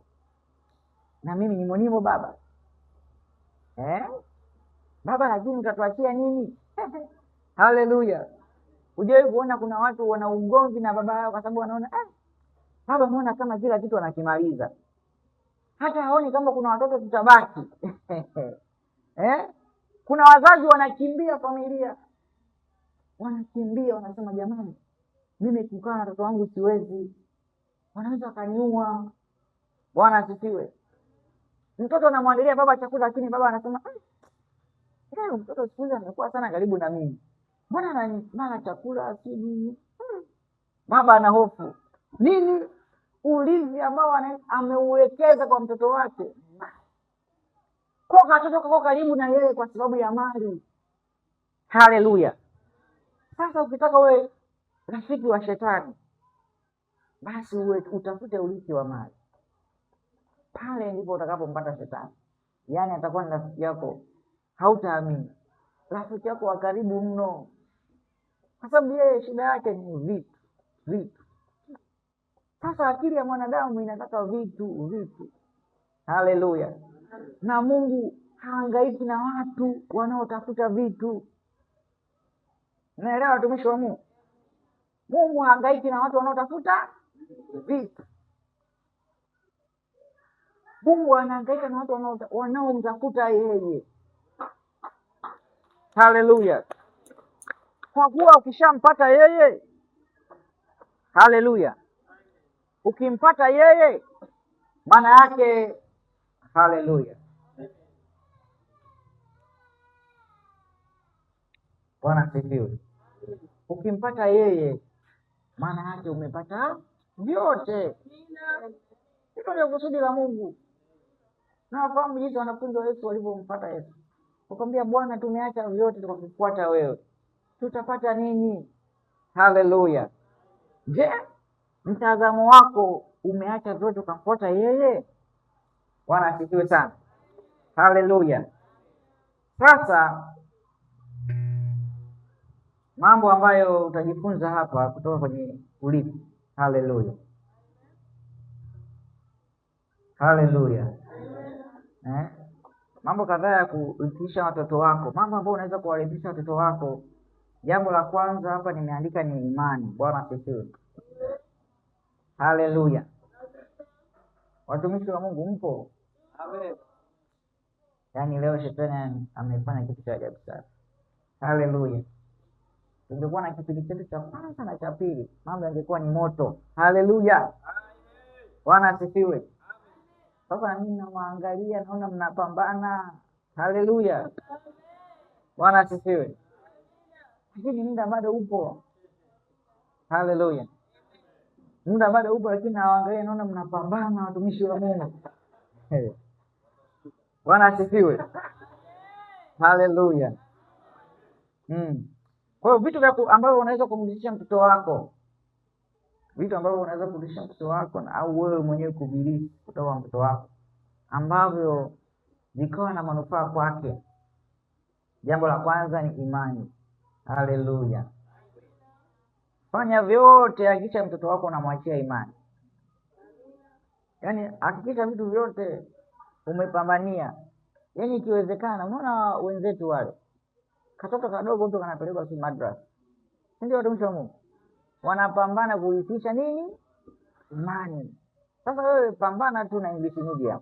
S1: na mimi nimonimo baba, baba, lakini utatuachia nini? Haleluya! Hujawahi kuona kuna watu wana ugomvi na baba yao kwa sababu wanaona baba mbona kama kila kitu anakimaliza, hata haoni kama kuna watoto tutabaki. Kuna wazazi wanakimbia familia, wanakimbia, wanasema jamani, mimi kukaa na watoto wangu siwezi, wanaweza kaniua. Bwana asifiwe. Mtoto anamwandalia baba chakula, lakini baba anasema mtoto siku hizi amekuwa sana karibu na mimi, mbona ananimala chakula si nini? Baba ana hofu nini? Ulinzi ambao ameuwekeza kwa mtoto wake, kwa katoto kako karibu na yeye kwa sababu ya mali. Haleluya! Sasa ukitaka uwe rafiki wa shetani, basi utafute urithi wa mali. Pale ndipo utakapompata shetani. Yaani atakuwa ni rafiki yako, hautaamini, rafiki yako wa karibu mno, kwa sababu yeye shida yake ni vitu. Sasa akili ya mwanadamu inataka vitu. Haleluya! Na Mungu haangaiki na watu wanaotafuta vitu. Unaelewa watumishi wa Mungu? Mungu haangaiki na watu wanaotafuta vitu. Mungu anahangaika na watu wanaomtafuta yeye. Haleluya! Kwa kuwa ukishampata yeye, haleluya, ukimpata yeye maana yake, haleluya, Bwana asifiwe. Ukimpata yeye maana yake umepata vyote. Hilo ndio kusudi la Mungu. Na wafahamu jinsi wanafunzi wa Yesu walivyompata Yesu, wakamwambia, Bwana, tumeacha vyote tukakufuata wewe, tutapata nini? Haleluya! Je, mtazamo wako umeacha vyote ukamfuata yeye? Bwana asifiwe sana. Haleluya! Sasa mambo ambayo utajifunza hapa kutoka kwenye urithi. Haleluya! Haleluya! Mambo kadhaa ya kurithisha watoto wako, mambo ambayo unaweza kuwarithisha watoto wako. Jambo la kwanza hapa nimeandika ni imani. Bwana asifiwe. Haleluya! Watumishi wa Mungu mpo? Amen. Yaani leo shetani amefanya kitu cha ajabu sana. Haleluya! Tungekuwa na kipindi chetu cha kwanza na cha pili, mambo yangekuwa ni moto. Haleluya! Bwana asifiwe. Sasa mimi namwangalia, naona mnapambana. Haleluya! Bwana asifiwe. Lakini muda bado upo. Haleluya! Muda bado upo, lakini naangalia, naona mnapambana, watumishi wa Mungu. Bwana asifiwe. Haleluya. Kwa hiyo vitu ambavyo unaweza kumrudishia mtoto wako, vitu ambavyo unaweza kurudishia mtoto wako au wewe mwenyewe kuvilisi kutoka kwa mtoto wako, ambavyo vikawa na manufaa kwake. Jambo la kwanza ni imani. Haleluya. Fanya vyote, hakikisha mtoto wako unamwachia imani. Yaani hakikisha vitu vyote umepambania. Yaani ikiwezekana, unaona wenzetu wale, katoto kadogo mtu kanapelekwa si madrasa, ndio watumishi wa Mungu wanapambana kurithisha nini? Imani. Sasa wewe pambana tu na English medium,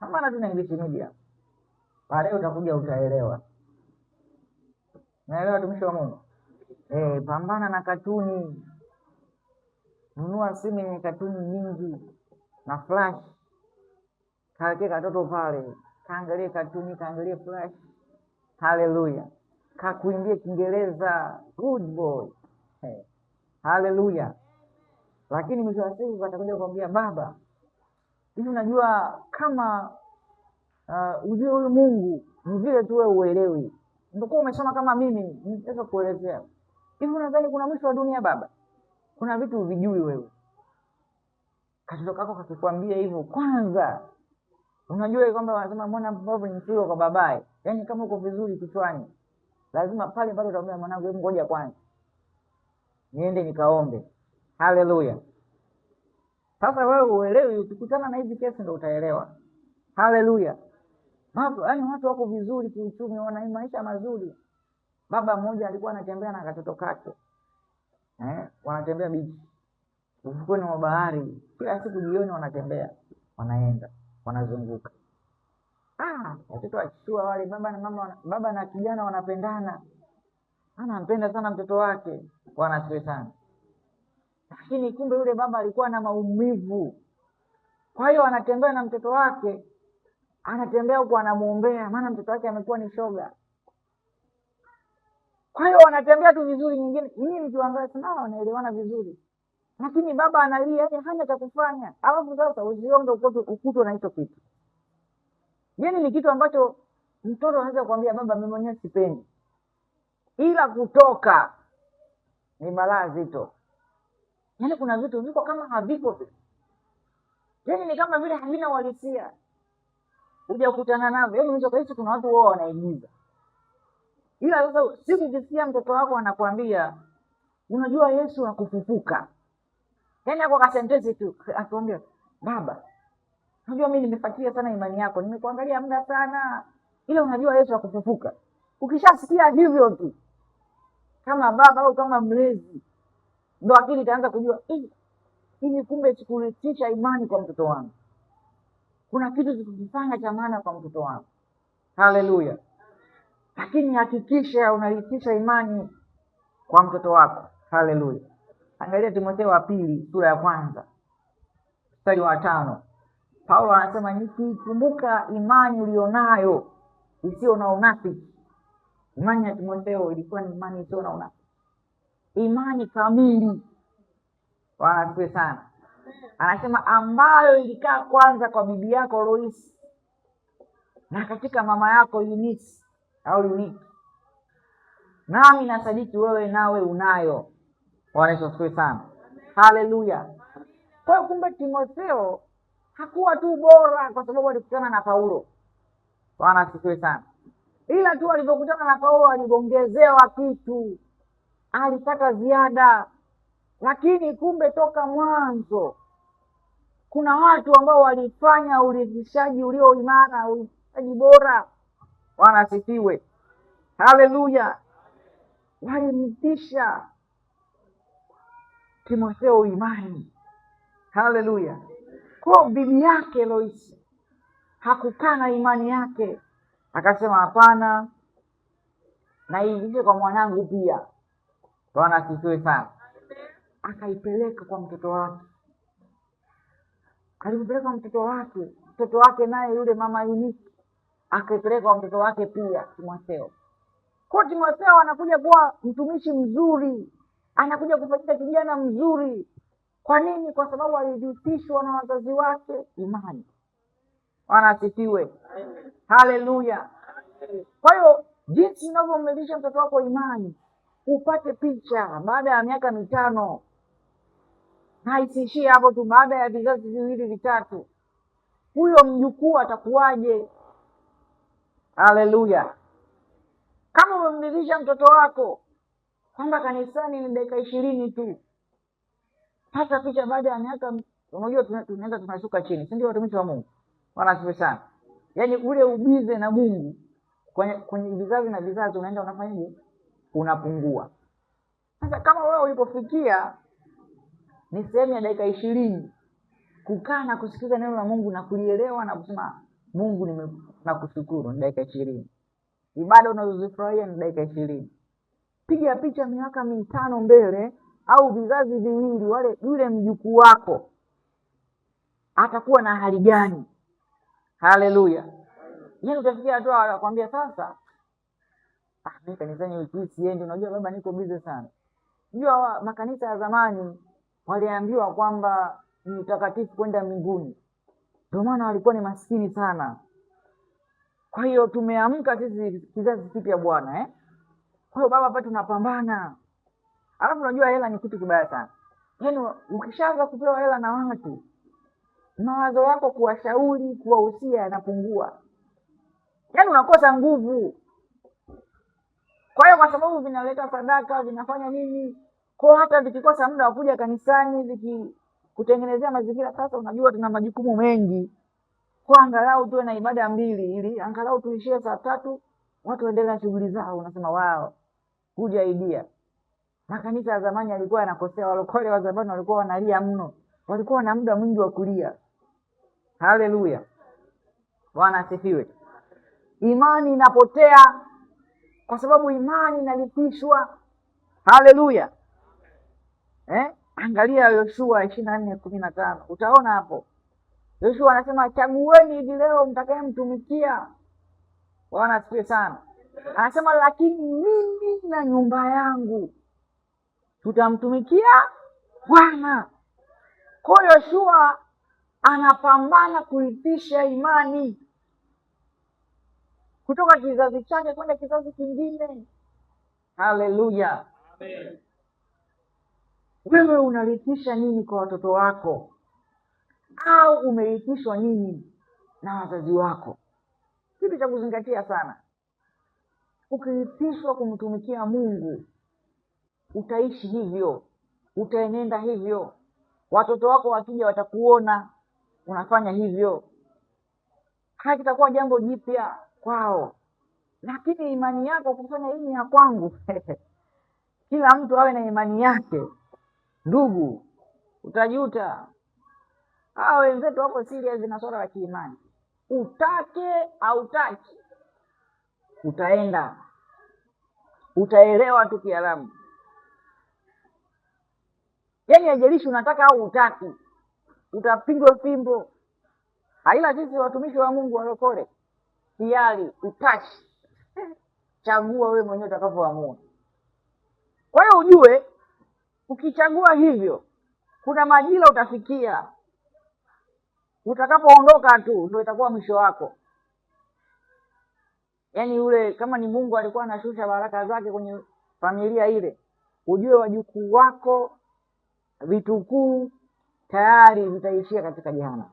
S1: Pambana tu na English media, baadaye utakuja utaelewa. Naelewa tumishi wa Mungu. Pambana na katuni, nunua simu yenye katuni nyingi na flash, kaweke katoto pale, kaangalie katuni, kaangalie flash. Haleluya. Kakuimbie Kiingereza, good boy. Haleluya. Lakini mwisho wa siku atakuja kukwambia, baba, hivi unajua kama ujue huyu Mungu ni vile tu wewe uelewi. Ndio umesoma kama mimi, nitaweza kuelezea. Hivi unadhani kuna mwisho wa dunia baba? Kuna vitu vijui wewe. Katoto kako kakikwambia hivyo, kwanza unajua kwamba wanasema mwana mbovu ni mtio kwa babaye. Yaani kama uko vizuri kichwani, lazima pale bado utamwambia mwanangu, hebu ngoja kwanza niende nikaombe. Haleluya. Sasa wewe uelewi, ukikutana na hizi kesi ndio utaelewa. Haleluya. Watu wako vizuri kiuchumi, wana maisha mazuri. Baba mmoja alikuwa anatembea na katoto kake. Wanatembea bichi ufukweni mwa bahari, kila siku jioni wanatembea, wanaenda, wanazunguka. Watoto wakitua wale, baba na kijana wanapendana. Anampenda sana mtoto wake, wanasiwe sana. Lakini kumbe yule baba alikuwa na maumivu. Kwa hiyo anatembea na mtoto wake, anatembea huko anamuombea, maana mtoto wake amekuwa ni shoga. Kwa hiyo wanatembea tu vizuri, nyingine mkiangalia sana wanaelewana vizuri. Lakini baba analia, yaani hana cha kufanya. Alafu sasa usiombe ukutwe na hicho kitu. Yaani ni kitu ambacho mtoto anaweza kuambia baba, mimi mwenyewe sipendi. Ila kutoka ni balaa zito. Yaani kuna vitu viko kama havipo vile. Yaani ni kama vile havina uhalisia. Uje kukutana navyo. Yaani unaweza kuhisi kuna watu wao wanaigiza. Ila sasa siku ukisikia mtoto wako anakuambia, unajua Yesu hakufufuka. Yaani hapo ka sentence tu atuambia, baba, unajua mimi nimefuatilia sana imani yako, nimekuangalia muda sana, ila unajua Yesu hakufufuka. Ukishasikia hivyo tu, kama baba au kama mlezi, ndio akili itaanza kujua, hivi kumbe sikurithisha imani kwa mtoto wangu. Kuna kitu sikufanya cha maana kwa mtoto wangu. Haleluya. Lakini hakikisha unarithisha imani kwa mtoto wako. Haleluya. Angalia Timotheo wa pili sura ya 1 mstari wa 5. Paulo anasema, nikikumbuka imani ulionayo isiyo na unafiki. Imani ya Timotheo ilikuwa ni imani isiyo na unafiki, imani kamili. Wanasiwe sana. Anasema ambayo ilikaa kwanza kwa bibi yako Loisi na katika mama yako Eunice au Eunice, nami nasadiki wewe nawe unayo. Wanasiwe sana. Haleluya. Kwa hiyo kumbe Timotheo hakuwa tu bora kwa sababu alikutana na Paulo. Wanasiwe sana. Ila tu alipokutana na Paulo aliongezewa kitu, alitaka ziada. Lakini kumbe toka mwanzo kuna watu ambao walifanya urithishaji ulio imara, urithishaji bora. Wanasifiwe. Haleluya. Walimtisha Timotheo imani. Haleluya. Kwa bibi yake Loisi hakukana imani yake, akasema hapana, na iingie kwa mwanangu pia. Wanasifiwe sana. Akaipeleka kwa mtoto wake. Alipeleka mtoto wake naye yule mama Eunice akaipeleka kwa mtoto wake pia Timotheo. Kwa Timotheo anakuja kuwa mtumishi mzuri, anakuja kufanyika kijana mzuri. Kwa nini? Kwa sababu alidhibitishwa na wazazi wake imani. Wanasifiwe. Haleluya. Kwa hiyo jinsi unavyomlisha mtoto wako imani, upate picha baada ya miaka 5, na isiishie hapo tu, baada ya vizazi 2-3, huyo mjukuu atakuwaje? Haleluya. Kama umemridhisha mtoto wako kwamba kanisani ni dakika 20 tu, pata picha baada ya miaka. Unajua tunaenda tunashuka chini, si ndio watumishi wa Mungu? Wanasifiwe sana. Yaani ule ubize na Mungu kwenye vizazi na vizazi unaenda unafanyaje? Unapungua. Sasa kama wewe ulipofikia ni sehemu ya dakika 20 kukaa na kusikiza neno la Mungu na kulielewa na kusema Mungu nakushukuru, ni dakika 20. Ibada unazozifurahia ni dakika 20. Piga picha miaka 5 mbele au vizazi viwili, yule mjukuu wako atakuwa na hali gani? Haleluya. Yeye utafikia hatua anakuambia sasa, mimi kanisani wiki hii siendi, unajua baba niko busy sana. Unajua makanisa ya zamani waliambiwa kwamba ni utakatifu kwenda mbinguni, ndio maana walikuwa ni maskini sana. Kwa hiyo tumeamka sisi kizazi kipya Bwana, Kwa hiyo baba, hapa tunapambana. Alafu unajua hela ni kitu kibaya sana. Yaani ukishaanza kupewa hela na watu, mawazo yako kuwashauri, kuwahusia yanapungua. Yaani unakosa nguvu. Kwa hiyo kwa sababu vinaleta sadaka, vinafanya nini? Kwa hata vikikosa muda wa kuja kanisani, kutengenezea mazingira, sasa unajua tuna majukumu mengi. Kwa angalau tuwe na ibada 2 ili angalau tuishie saa 3, watu waendelee na shughuli zao. Unasema wao, kuja idea. Makanisa ya zamani yalikuwa yanakosea, walokole wa zamani walikuwa wanalia mno. Walikuwa na muda mwingi wa kulia. Haleluya. Bwana asifiwe. Imani inapotea kwa sababu imani inalipishwa. Haleluya. Angalia Yoshua 24:15. Utaona hapo. Yoshua anasema chagueni hivi leo mtakayemtumikia. Bwana asifiwe sana. Anasema lakini mimi na nyumba yangu tutamtumikia Bwana. Kwa Yoshua anapambana kurithisha imani kutoka kizazi chake kwenda kizazi kingine. Haleluya. Amen. Wewe unarithisha nini kwa watoto wako? Au umerithishwa nini na wazazi wako? Kitu cha kuzingatia sana. Ukirithishwa kumtumikia Mungu, utaishi hivyo, utaenenda hivyo. Watoto wako wakija watakuona unafanya hivyo. Hakitakuwa jambo jipya kwao. Lakini imani yako kufanya hii ya kwangu. Kila mtu awe na imani yake. Ndugu, utajuta. Hao wenzetu wako serious na swala la kiimani. Utake au utaki, utaenda. Utaelewa tu Kiarabu. Yaani haijalishi unataka au utaki, utapigwa fimbo. Haila sisi watumishi wa Mungu walokole, hiari utashi. Chagua wewe mwenyewe utakavyoamua. Kwa hiyo ujue ukichagua hivyo, kuna majira utafikia. Utakapoondoka tu ndio itakuwa mwisho wako. Yaani ule kama ni Mungu alikuwa anashusha baraka zake kwenye familia ile, ujue wajukuu wako vitukuu tayari vitaishia katika jehanamu.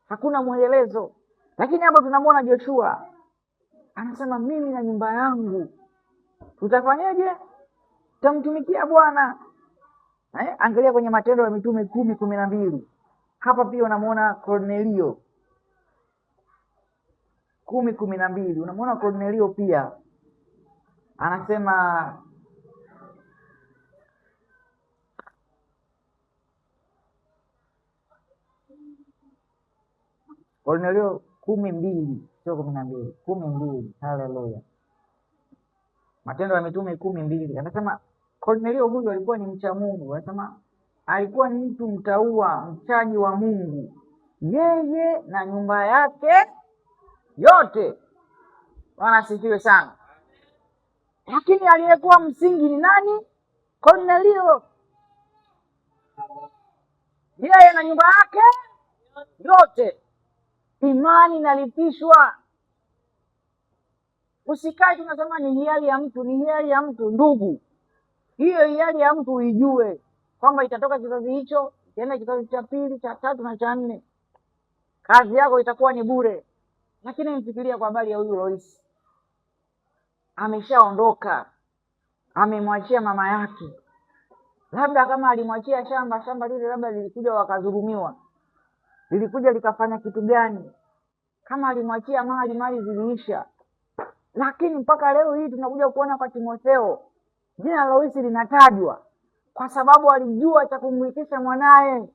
S1: Hakuna mwendelezo. Lakini hapo tunamwona Joshua anasema mimi na nyumba yangu tutafanyaje? Tutamtumikia Bwana. Angalia kwenye Matendo ya Mitume 10:12. Hapa pia unamwona Kornelio 10:12. Unamwona Kornelio pia anasema Kornelio 10:2, sio 12, 10:2. Haleluya. Matendo ya Mitume 10:2. Anasema Kornelio huyu alikuwa ni mcha Mungu. Anasema alikuwa ni mtu mtaua, mchaji wa Mungu, yeye na nyumba yake yote. Bwana asifiwe sana. Lakini aliyekuwa msingi ni nani? Kornelio. Yeye na nyumba yake yote. Imani inalipishwa. Usikae tunasema ni hiari ya mtu, ni hiari ya mtu. Ndugu, hiyo hiari ya mtu uijue kwamba itatoka kizazi hicho, ikienda kizazi cha 2, cha 3 na cha 4. Kazi yako itakuwa ni bure. Lakini mfikiria kwa habari ya huyu Lois. Ameshaondoka. Amemwachia mama yake. Labda kama alimwachia shamba lile labda lilikuja wakadhulumiwa. Lilikuja likafanya kitu gani? Kama alimwachia mali ziliisha. Lakini mpaka leo hii tunakuja kuona kwa Timotheo jina la Lois linatajwa kwa sababu alijua cha kumrithisha mwanae.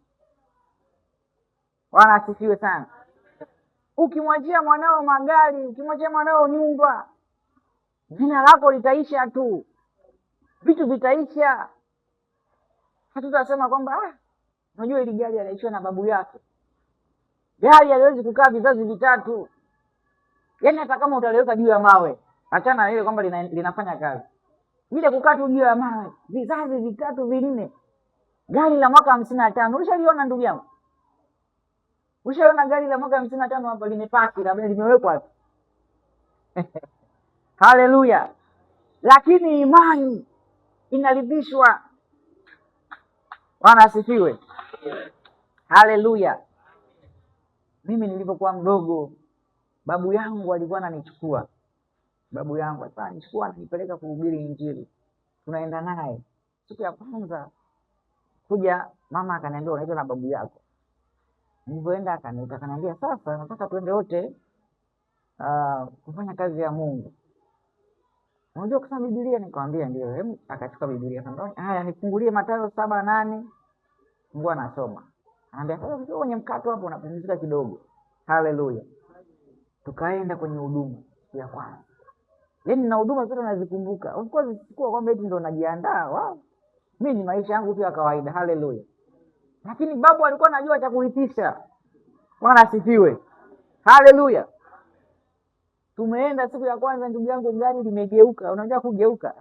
S1: Bwana asifiwe sana. Ukimwachia mwanao magari, ukimwachia mwanao nyumba, jina lako litaisha tu, vitu vitaisha. Hatutasema kwamba unajua hili gari aliachiwa na babu yake. Gari haliwezi kukaa vizazi vitatu. Yaani hata kama utaliweka juu ya mawe, achana na ile kwamba linafanya kazi, ile kukaa tu juu ya mawe vizazi vitatu vinne. Gari la mwaka 55 ulishaliona ndugu yangu? Ushaona gari la mwaka 55 hapo limepaki, labda limewekwa hapo? Haleluya! Lakini imani inaridhishwa. Bwana asifiwe. Haleluya. Mimi nilipokuwa mdogo, babu yangu alikuwa ananichukua. Babu yangu alikuwa ananichukua ananipeleka kuhubiri Injili. Tunaenda naye. Siku ya kwanza kuja, mama akaniambia unaitwa na babu yako. Nilipoenda akaniambia sasa nataka tuende wote kufanya kazi ya Mungu. Unajua kusoma Biblia? Nikamwambia ndio. Hebu akachukua Biblia akamwambia, haya nifungulie Mathayo 7:8. Mungu anasoma. Anambia sasa ukiwa kwenye mkato hapo unapumzika kidogo. Haleluya. Tukaenda kwenye huduma ya kwanza. Yaani na huduma zote nazikumbuka. Of course sikuwa kwamba eti ndo najiandaa. Wow. Mimi ni maisha yangu tu ya kawaida. Haleluya. Lakini babu alikuwa anajua cha kuitisha. Bwana asifiwe. Haleluya. Tumeenda siku ya kwanza, ndugu yangu, gari limegeuka. Unajua kugeuka?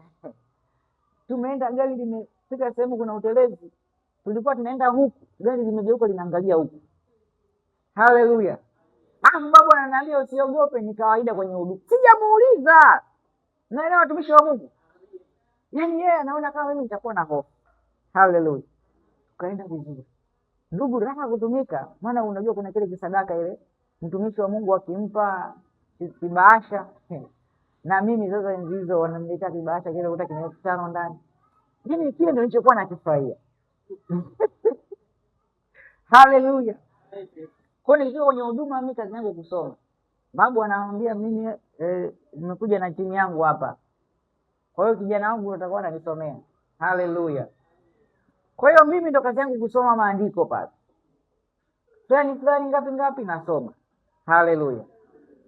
S1: Tumeenda gari limefika sehemu kuna utelezi. Tulikuwa tunaenda huku, gari limegeuka linaangalia huku. Haleluya. Babu ananiambia usiogope, ni kawaida kwenye huduma. Sijamuuliza. Naelewa watumishi wa Mungu. Yaani yeye anaona kama mimi nitakuwa na hofu. Haleluya. Tukaenda vizuri. Ndugu, raha kutumika, maana unajua kuna kile kisadaka ile mtumishi wa Mungu akimpa kibahasha. Na mimi sasa enzi hizo wananiletea kibahasha kile kuta kina 5,000 ndani. Yaani kile ndio nilichokuwa nakifurahia. Haleluya. Kwa nilikuwa kwenye huduma, mimi kazi yangu kusoma. Babu anaambia mimi nimekuja na timu yangu hapa. Kwa hiyo kijana wangu atakuwa ananisomea. Haleluya. Kwa hiyo mimi ndo kazi yangu kusoma maandiko pale. Fulani ngapi nasoma. Haleluya.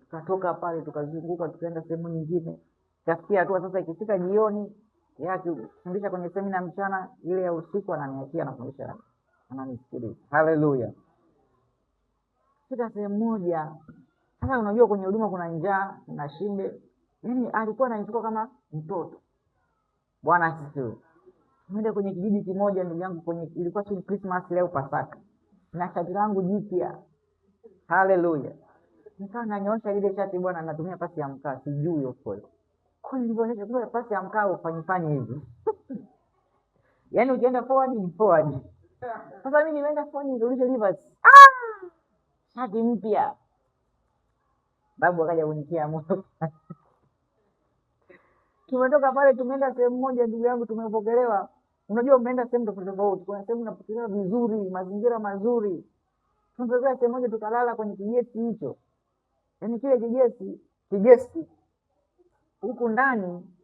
S1: Tukatoka pale tukazunguka tukaenda sehemu nyingine. Kafikia tu sasa ikifika jioni, yake kufundisha kwenye semina mchana, ile ya usiku ananiachia na kufundisha. Ananisikiliza. Haleluya. Fika sehemu moja. Sasa unajua kwenye huduma kuna njaa, kuna shibe. Yaani alikuwa ananichukua kama mtoto. Bwana asifiwe. Tumeenda kwenye kijiji kimoja, ndugu yangu, ilikuwa si Christmas leo Pasaka. Na shati langu jipya. Haleluya. Nikawa nanyoosha ile shati, bwana anatumia pasi ya mkaa, sijui huko. Kwa nilivyoonyesha kwa pasi ya mkaa ufanyifanye hivi. Yaani ukienda forward ni forward. Sasa mimi nimeenda forward nirudishe reverse. Shati mpya. Babu akaja kunitia moyo. Tumetoka pale tumeenda sehemu moja, ndugu yangu, tumepokelewa. Unajua umeenda sehemu tofauti. Kuna sehemu unapokelewa vizuri, mazingira mazuri. Tumepokelewa sehemu moja tukalala kwenye kijesi hicho. Yaani kile kijesi huku ndani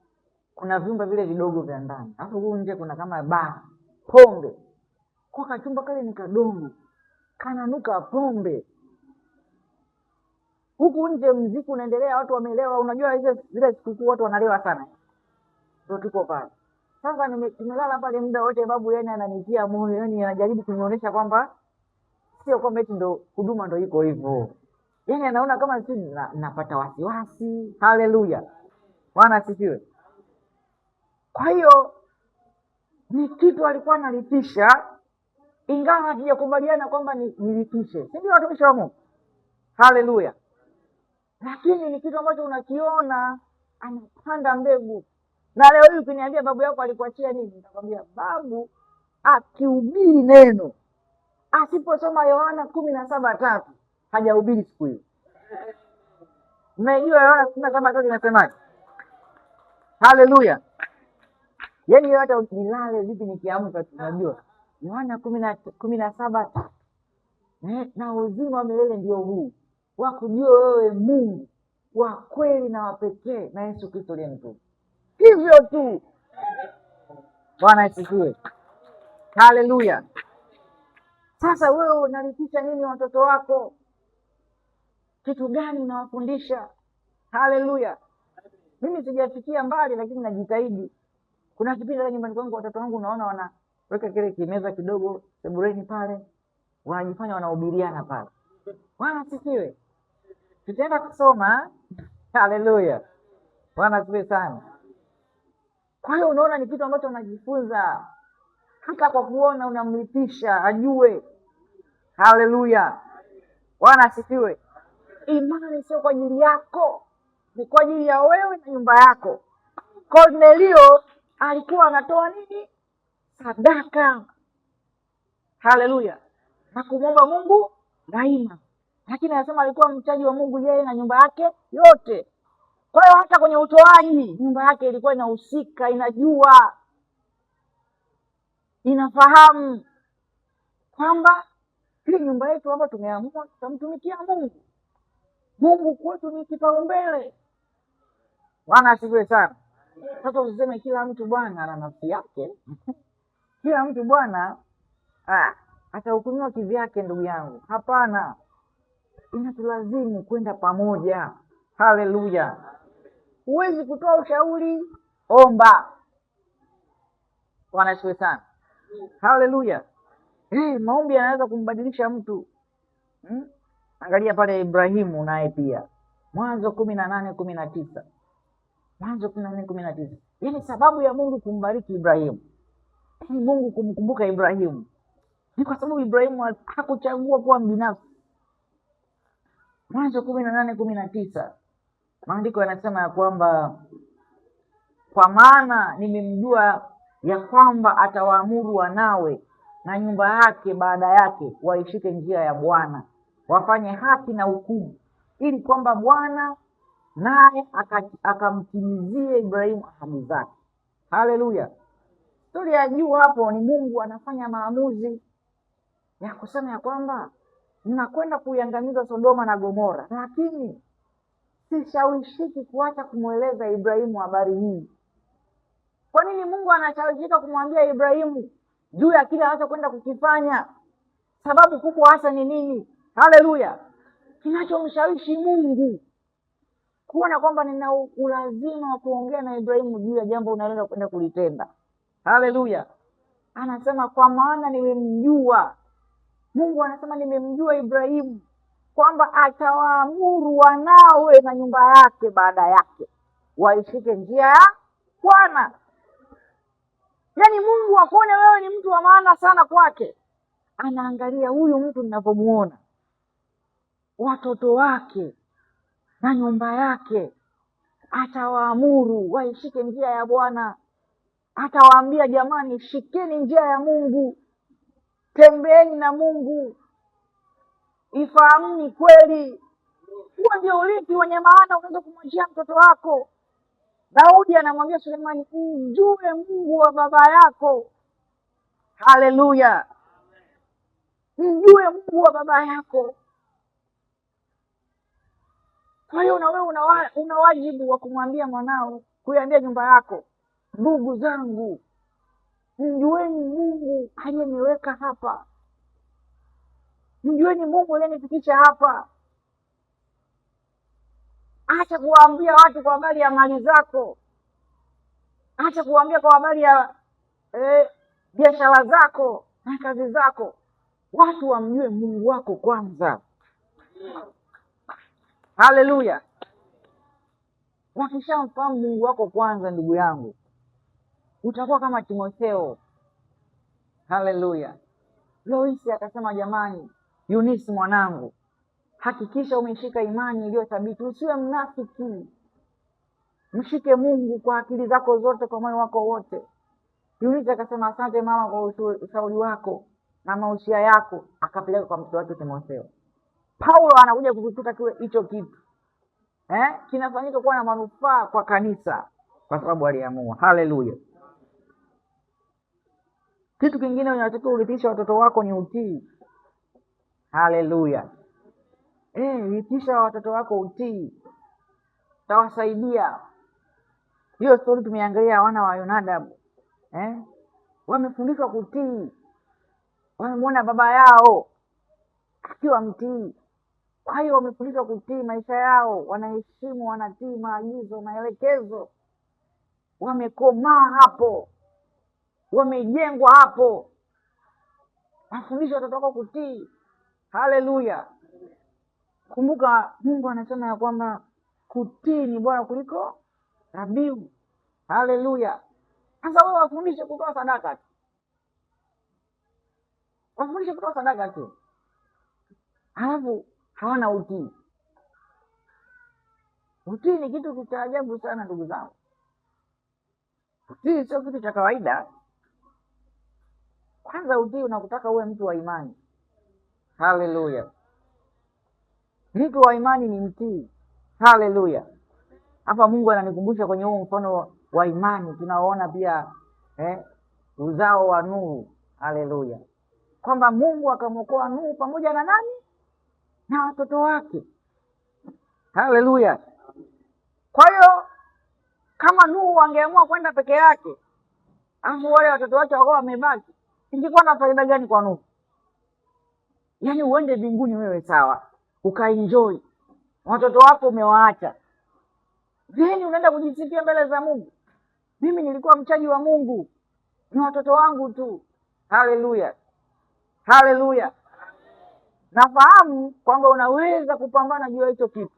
S1: kuna vyumba vile vidogo vya ndani. Alafu huku nje kuna kama bar, pombe. Kwa kachumba kale ni kadogo. Kananuka pombe. Huku nje muziki unaendelea, watu wameelewa. Unajua zile sikukuu watu wanalewa sana. Ndio tuko pale. Sasa tumelala pale muda wote, babu yani ananitia moyo, yani anajaribu kunionyesha kwamba sio kwamba eti ndo huduma ndo iko hivyo. Yaani anaona kama si napata wasiwasi. Haleluya. Bwana asifiwe. Kwa hiyo ni kitu alikuwa analipisha, ingawa hatujakubaliana kwamba nilipishe. Si ndio watumishi wa Mungu? Haleluya. Lakini ni kitu ambacho unakiona anapanda mbegu. Na leo hii ukiniambia babu yako alikuachia nini, nitakwambia babu akihubiri neno, asiposoma Yohana 17:3 hajahubiri siku hiyo. Unajua Yohana 17:3 inasemaje? Haleluya. Yaani hata nilale vipi nikiamka tunajua. Yohana 17:3. Na uzima wa milele ndio huu, wakujua wewe Mungu wa kweli na wa pekee, na Yesu Kristo aliye mtume. Hivyo tu. Bwana asifiwe. Haleluya. Sasa wewe unalipisha nini watoto wako? Kitu gani unawafundisha? Haleluya. Mimi sijafikia mbali, lakini najitahidi. Kuna kipindi hata nyumbani kwangu watoto wangu unaona wanaweka kile kimeza kidogo sebureni pale, wanajifanya wanahubiriana pale. Bwana asifiwe. Tutaenda kusoma. Haleluya. Bwana asifiwe sana. Kwa hiyo unaona ni kitu ambacho unajifunza, hata kwa kuona unamlipisha ajue. Haleluya. Bwana asifiwe. Imani sio kwa ajili yako, ni kwa ajili ya wewe na nyumba yako. Kornelio alikuwa anatoa nini? Sadaka. Haleluya. Na kumwomba Mungu daima, lakini anasema alikuwa mchaji wa Mungu yeye na nyumba yake yote. Kwa hiyo hata kwenye utoaji nyumba yake ilikuwa inahusika, inajua, inafahamu kwamba hii nyumba yetu hapa tumeamua tutamtumikia Mungu. Mungu kwetu ni kipaumbele. Bwana asifiwe sana. Sasa usiseme kila mtu bwana ana nafsi yake. Kila mtu bwana atahukumiwa kivyake, ndugu yangu. Hapana, inatulazimu kwenda pamoja. Haleluya. Huwezi kutoa ushauri, omba. Bwana asifiwe sana. Haleluya. Maombi yanaweza kumbadilisha mtu. Angalia pale Ibrahimu naye pia, Mwanzo 18:19. Mwanzo 18:19. Yaani sababu ya Mungu kumbariki Ibrahimu, Mungu kumkumbuka Ibrahimu, ni kwa sababu Ibrahimu hakuchagua kuwa mbinafsi. Mwanzo 18:19. Maandiko yanasema ya kwamba kwa maana nimemjua ya kwamba atawaamuru wanawe na nyumba yake baada yake waishike njia ya Bwana, wafanye haki na hukumu, ili kwamba Bwana naye akamtimizie Ibrahimu ahadi zake. Haleluya. Stori ya juu hapo ni Mungu anafanya maamuzi ya kusema ya kwamba ninakwenda kuiangamiza Sodoma na Gomora, lakini sishawishiki kuacha kumweleza Ibrahimu habari hii. Kwa nini Mungu anashawishika kumwambia Ibrahimu juu ya kile anachokwenda kukifanya? Sababu kubwa hasa ni nini? Haleluya. Kinachomshawishi Mungu kuona kwamba nina ulazima wa kuongea na Ibrahimu juu ya jambo unaloenda kwenda kulitenda. Haleluya. Anasema kwa maana nimemjua. Mungu anasema nimemjua Ibrahimu kwamba atawaamuru wanawe na nyumba yake baada yake waishike njia ya Bwana. Yaani Mungu akuone wewe ni mtu wa maana sana kwake, anaangalia huyu mtu ninapomuona, watoto wake na nyumba yake, atawaamuru waishike njia ya Bwana. Atawaambia jamani, shikeni njia ya Mungu, tembeeni na Mungu, ifahamuni kweli. Huo ndio urithi wenye maana unaweza kumwachia mtoto wako. Daudi anamwambia Sulemani, mjue Mungu wa baba yako. Haleluya. Mjue Mungu wa baba yako. Kwa hiyo na wewe una wajibu wa kumwambia mwanao, kuiambia nyumba yako, ndugu zangu, mjueni Mungu aliyeniweka hapa, mjueni Mungu aliyenifikisha hapa. Acha kuwaambia watu kwa habari ya mali zako, acha kuwaambia kwa habari ya biashara zako na kazi zako. Watu wamjue Mungu wako kwanza. Haleluya. Wakishamfahamu Mungu wako kwanza, ndugu yangu, utakuwa kama Timotheo. Haleluya. Loisi akasema jamani, Yunisi mwanangu, hakikisha umeshika imani iliyo thabiti, usiwe mnafiki. Mshike Mungu kwa akili zako zote, kwa moyo wako wote. Yunisi akasema asante mama kwa ushauri wako na mausia yako, akapeleka kwa mtoto wake Timotheo. Paulo anakuja kukuta kile hicho kitu kinafanyika kuwa na manufaa kwa kanisa kwa sababu aliamua. Haleluya. Kitu kingine unatakiwa urithisha watoto wako ni utii. Haleluya. Rithisha watoto wako utii, tawasaidia. Hiyo story tumeangalia wana wa Yonadabu, wamefundishwa kutii, wamemwona baba yao akiwa mtii. Kwa hiyo wamefundishwa kutii maisha yao, wanaheshimu, wanatii maagizo, maelekezo, wamekomaa hapo, wamejengwa hapo. Wafundishe watoto wako kutii. Haleluya! Kumbuka Mungu anasema ya kwamba kutii ni bora kuliko dhabihu. Haleluya! Sasa wewe wafundishe kutoa sadaka tu, wafundishe kutoa sadaka tu, halafu hawana utii. Utii ni kitu cha ajabu sana ndugu zangu. Utii sio kitu cha kawaida. Kwanza utii unakutaka uwe mtu wa imani. Haleluya! Mtu wa imani ni mtii. Haleluya! Hapa Mungu ananikumbusha kwenye huo mfano wa imani tunaoona pia uzao wa Nuhu. Haleluya! Kwamba Mungu akamwokoa Nuhu pamoja na nani? Na watoto wake. Haleluya! Kwa hiyo kama Nuhu angeamua kwenda peke yake, alafu wale watoto wake wakawa wamebaki, ingekuwa na faida gani kwa Nuhu? Yaani uende mbinguni wewe sawa, ukaenjoy, watoto wako umewaacha, then unaenda kujisifia mbele za Mungu, mimi nilikuwa mchaji wa Mungu, ni watoto wangu tu. Haleluya! Haleluya! Nafahamu kwamba unaweza kupambana juu ya hicho kitu,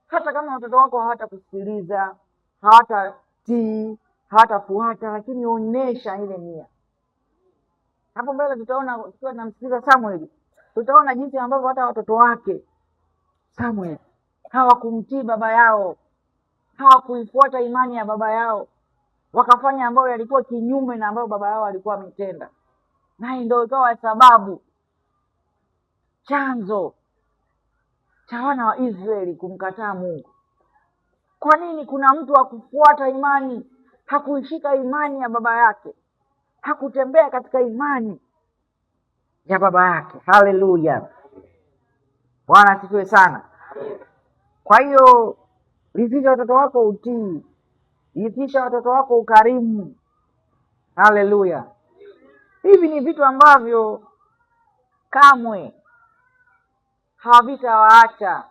S1: hata kama watoto wako hawatakusikiliza, hawatatii, hawatafuata, lakini onyesha ile nia. Hapo mbele tutaona, tukiwa tunamsikiliza Samuel, tutaona jinsi ambavyo hata watoto wake Samuel hawakumtii baba yao, hawakuifuata imani ya baba yao, wakafanya ambayo yalikuwa kinyume na ambayo baba yao alikuwa ametenda, naye ndio ikawa sababu, chanzo cha wana wa Israeli kumkataa Mungu. Kwa nini? Kuna mtu hakufuata imani, hakuishika imani ya baba yake, hakutembea katika imani ya baba yake. Haleluya! Bwana asifiwe sana. Kwa hiyo lithisha watoto wako utii, lithisha watoto wako ukarimu. Haleluya! Hivi ni vitu ambavyo kamwe hawavitawaacha.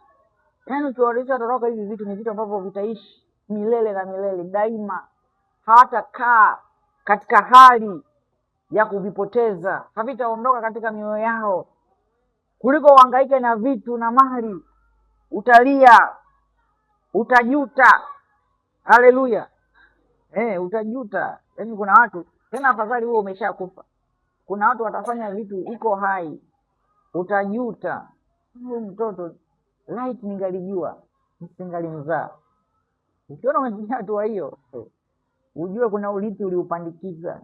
S1: Yaani ukiwalisha watoto wako hivi vitu, ni vitu ambavyo vitaishi milele na milele daima. Hawatakaa katika hali ya kuvipoteza, havitaondoka katika mioyo yao. Kuliko uhangaike na vitu na mali, utalia, utajuta. Haleluya! Utajuta. Yaani kuna watu, tena afadhali wewe umeshakufa, kuna watu watafanya vitu uko hai, utajuta. Huyu mtoto light ningalijua, nisingalimzaa. Ukiona umefikia hatua hiyo, ujue kuna urithi uliupandikiza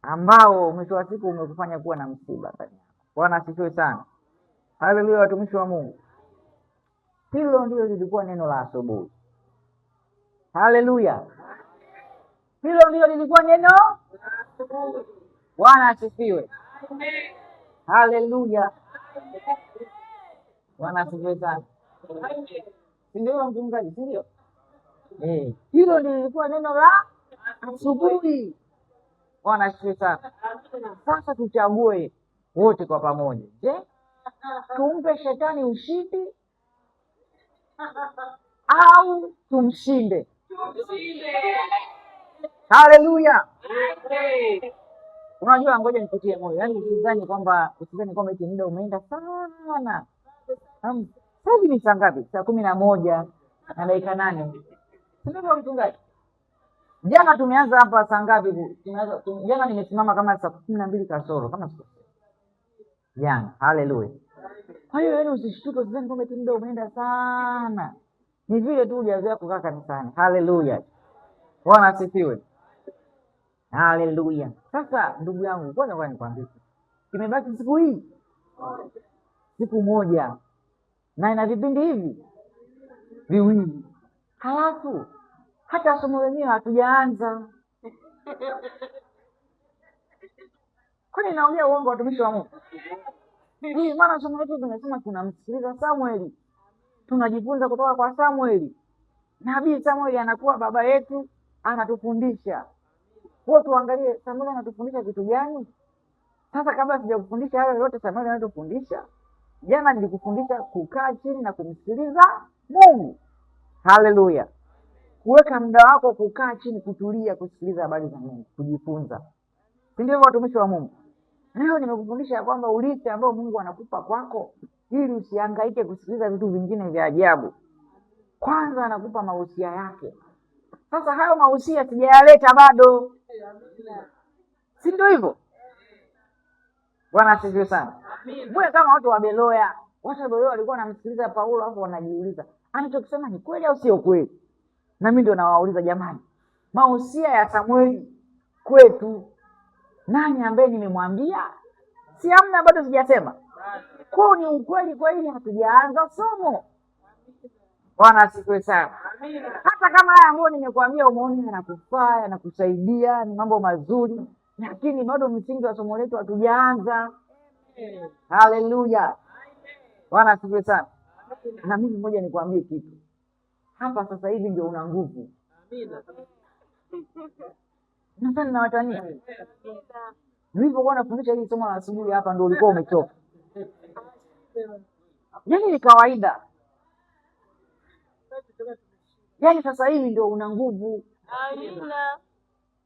S1: ambao mwisho wa siku umekufanya kuwa na msiba. Bwana asifiwe sana. Haleluya, watumishi wa Mungu. Hilo ndio lilikuwa neno la asubuhi. Haleluya, hilo ndio lilikuwa neno la asubuhi. Bwana asifiwe. Haleluya, Bwana asifiwe sana. Si ndio mchungaji, si ndio? Hilo ndio lilikuwa neno la asubuhi. Bwana asifiwe sana. Sasa tuchague wote kwa pamoja. Je, tumpe shetani ushindi au tumshinde? Haleluya. Unajua, ngoja nikutie moyo. Yaani usizani kwamba eti muda umeenda sana. Sasa hivi ni saa ngapi? Saa 11:08. Ndio mchungaji. Jana tumeanza hapa saa ngapi? Jana nimesimama kama saa 12 kasoro kama siku. Jana. Haleluya. Kwa hiyo yaani usishtuke, usizani kwamba eti muda umeenda sana. Ni vile tu hujazoea kukaa kanisani. Haleluya. Bwana asifiwe. Haleluya. Sasa ndugu yangu, kwanza nikwambie, imebaki siku hii, siku moja, na ina vipindi hivi viwili, halafu hata somo lenyewe hatujaanza. Kwani naongea uongo, watumishi wa Mungu? Maana somo letu tunasema tunamsikiliza Samueli, tunajifunza kutoka kwa Samueli. Nabii Samueli anakuwa baba yetu, anatufundisha. Kwa tuangalie Samueli anatufundisha kitu gani? Sasa kabla sijakufundisha hayo yote Samueli anatufundisha, Jana nilikufundisha kukaa chini na kumsikiliza Mungu. Haleluya. Kuweka muda wako kukaa chini, kutulia, kusikiliza habari za Mungu, kujifunza. Si ndivyo watumishi wa Mungu? Leo nimekufundisha ya kwamba urithi ambao Mungu anakupa kwako, ili usihangaike kusikiliza vitu vingine vya ajabu. Kwanza anakupa mahusia yake. Sasa hayo mahusia sijayaleta bado, si ndio hivyo? Bwana asifiwe sana. Mbona kama watu wa Beloya, watu wa Beloya walikuwa wanamsikiliza Paulo, hapo wanajiuliza anachokisema ni kweli au sio kweli? Na mimi ndio nawauliza, jamani, mahusia ya Samueli kwetu nani ambaye nimemwambia? Si hamna, bado sijasema. Kwa ni ukweli kweli, hatujaanza somo. Bwana asifiwe sana. Hata kama haya ambayo nimekuambia umeona yanakufaa, yanakusaidia, ni mambo mazuri, lakini bado msingi wa somo letu hatujaanza. Haleluya. Bwana asifiwe sana. Na mimi mmoja nikwambie kitu. Hapa sasa hivi ndio una nguvu. Nadhani na watania. Nilipokuwa nafundisha hili somo la asubuhi hapa ndio ulikuwa umechoka. Yaani ni kawaida. Yaani sasa hivi ndio una nguvu. Amina.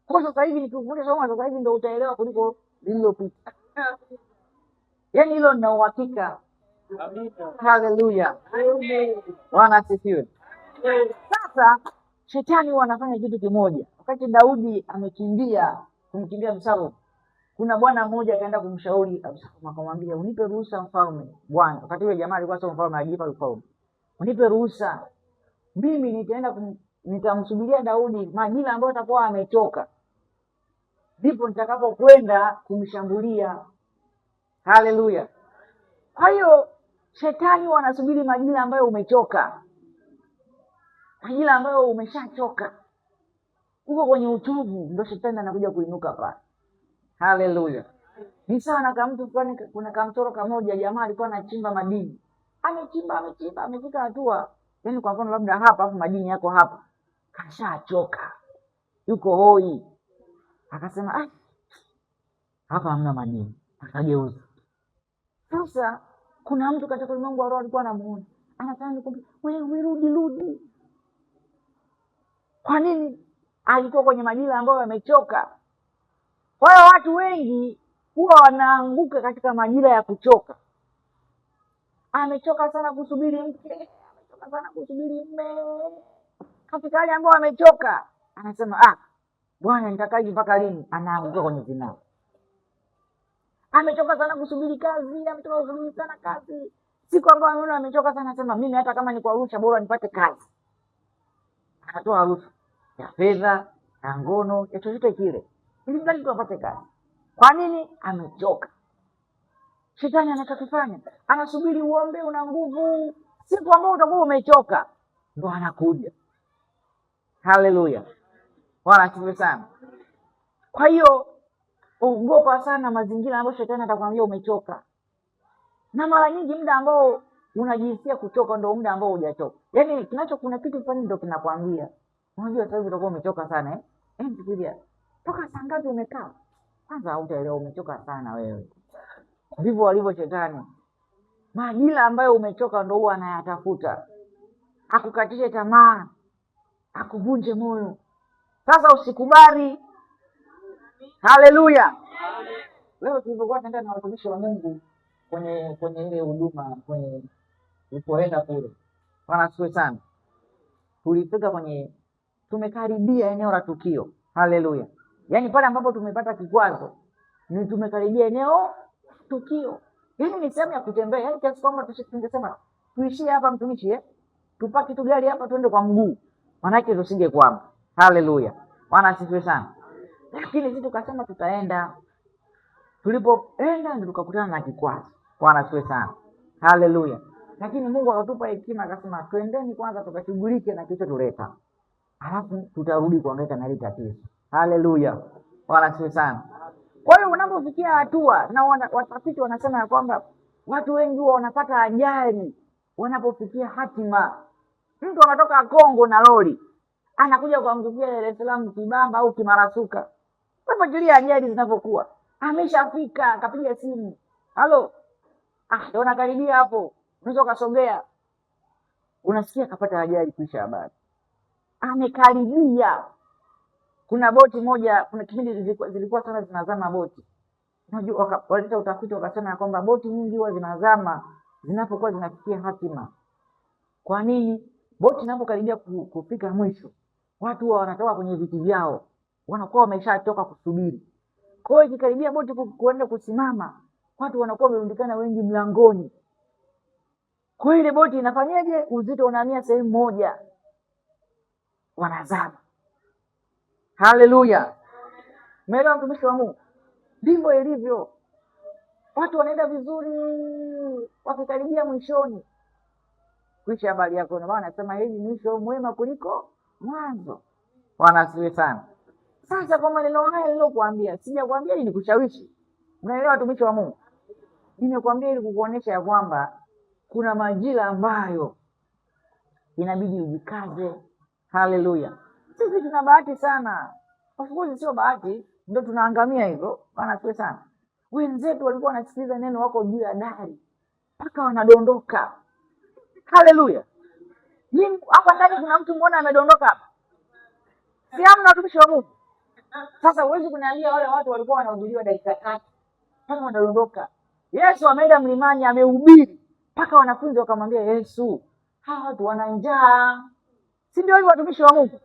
S1: Kwa sasa hivi nikufundisha somo sasa hivi ndio utaelewa kuliko lililopita. Yaani hilo nina uhakika. Haleluya. Bwana asifiwe. Sasa shetani huwa anafanya kitu kimoja. Wakati Daudi amekimbia kumkimbia Absalomu, kuna bwana mmoja akaenda kumshauri Absalomu, akamwambia, unipe ruhusa mfalme bwana. Wakati yule jamaa alikuwa sio mfalme, ajipa mfalme. Unipe ruhusa, mimi nitaenda nitamsubiria Daudi majira ambayo atakuwa amechoka, ndipo nitakapokwenda kumshambulia. Haleluya. Kwa hiyo shetani wanasubiri majira ambayo umechoka, majira ambayo umeshachoka, uko kwenye uchovu, ndio shetani anakuja kuinuka pale. Haleluya. Ni sawa na kama mtu fulani, kuna kamtoro kamoja, jamaa alikuwa anachimba madini, amechimba amefika hatua, yaani kwa mfano labda hapa afu madini yako hapa, kashachoka, yuko hoi, akasema hapa hamna madini, akageuza. Sasa kuna mtu katika ulimwengu wa roho alikuwa anamuona, anataka nikwambie, wewe rudi. Kwa nini? Alikuwa kwenye majira ambayo yamechoka. Kwa hiyo watu wengi huwa wanaanguka katika majira ya kuchoka. Amechoka sana kusubiri mke, amechoka sana kusubiri mme. Katika hali ambayo amechoka, anasema bwana nitakaje mpaka lini? Anaanguka kwenye zinaa. Amechoka sana kusubiri kazi, amechoka kusubiri sana kazi. Siku ambayo anaona amechoka sana, anasema mimi hata kama ni kwa rushwa bora nipate kazi. Anatoa rushwa ya fedha, ya ngono, ya chochote kile, ili mradi tu apate kazi. Kwa nini? Amechoka. Shetani anachokifanya, anasubiri uombe, una nguvu, siku ambayo utakuwa umechoka ndo anakuja. Haleluya. Bwana asifiwe sana. Kwa hiyo ogopa sana mazingira ambayo shetani atakwambia umechoka. Na mara nyingi muda ambao unajisikia kuchoka ndio muda ambao hujachoka. Yaani kuna kitu fulani ndio kinakwambia, unajua sasa hivi utakuwa umechoka sana fikiria. Toka saa ngapi umekaa? Kwanza hautaelewa umechoka sana wewe. Ndivyo walivyo shetani. Majira ambayo umechoka ndio huwa anayatafuta. Akukatishe tamaa, akuvunje moyo. Sasa usikubali. Haleluya. Leo tulipokuwa tunaenda na watumishi wa Mungu kwenye ile huduma, kwenye ulipoenda kule, Bwana asifiwe sana, tulifika tumekaribia eneo la tukio. Haleluya. Yaani pale ambapo tumepata kikwazo ni tumekaribia eneo tukio. Yaani ni sehemu ya kutembea. Yaani kiasi kwamba tungesema tuishie hapa mtumishi, tupaki tu gari hapa tuende kwa mguu, maana yake tusije kwama. Haleluya. Bwana asifiwe sana. Lakini sisi tukasema tutaenda. Tulipoenda ndio tukakutana na kikwazo. Bwana asifiwe sana. Haleluya. Lakini Mungu akatupa hekima, akasema twendeni kwanza tukashughulike na kicho tuleta, alafu tutarudi kuangaika na ile tatizo. Haleluya. Bwana asifiwe sana. Kwa hiyo unapofikia hatua, na watafiti wanasema ya kwamba watu wengi huwa wanapata ajali wanapofikia hatima. Mtu anatoka Kongo na lori, anakuja kuangukia Dar es Salaam Kibamba au Kimarasuka. Unafuatilia ajali zinapokuwa. Ameshafika, akapiga simu. Halo. ndio nakaribia hapo, unaweza ukasogea, unasikia kapata ajali, kuisha habari, amekaribia. Kuna boti moja, kuna kipindi zilikuwa sana zinazama boti. Unajua waleta utafiti wakasema ya kwamba boti nyingi huwa zinazama zinapokuwa zinafikia hatima. Kwa nini? Boti inapokaribia kufika mwisho, watu huwa wanatoka kwenye viti vyao, wanakuwa wameshatoka kusubiri. Kwa hiyo ikikaribia boti kuenda kusimama, watu wanakuwa wamerundikana wengi mlangoni. Kwa hiyo ile boti inafanyaje? Uzito unahamia sehemu moja, wanazama. Haleluya, umeelewa mtumishi wa Mungu? Ndivyo ilivyo, watu wanaenda vizuri, wakikaribia mwishoni, kuisha habari yako. Na maana nasema hivi, mwisho mwema kuliko mwanzo. Wanasiwe sana. Sasa kwa maneno haya nilokuambia, sijakwambia ili kushawishi, unaelewa mtumishi wa Mungu? Nimekuambia ili kukuonesha ya kwamba kuna majira ambayo inabidi ujikaze. Haleluya. Sisi tuna bahati sana. Of course sio bahati, ndio tunaangamia hivyo. Bana siwe sana. Wenzetu walikuwa wanasikiliza neno, wako juu ya dari mpaka wanadondoka. Haleluya. Nini hapa ndani kuna mtu mmoja amedondoka hapa? Si hamna watumishi wa Mungu. Sasa huwezi kuniambia wale watu walikuwa wanahubiriwa dakika 3 mpaka wanadondoka. Yesu ameenda mlimani amehubiri mpaka wanafunzi wakamwambia Yesu, hawa watu wana njaa. Si ndio hivyo watumishi wa Mungu?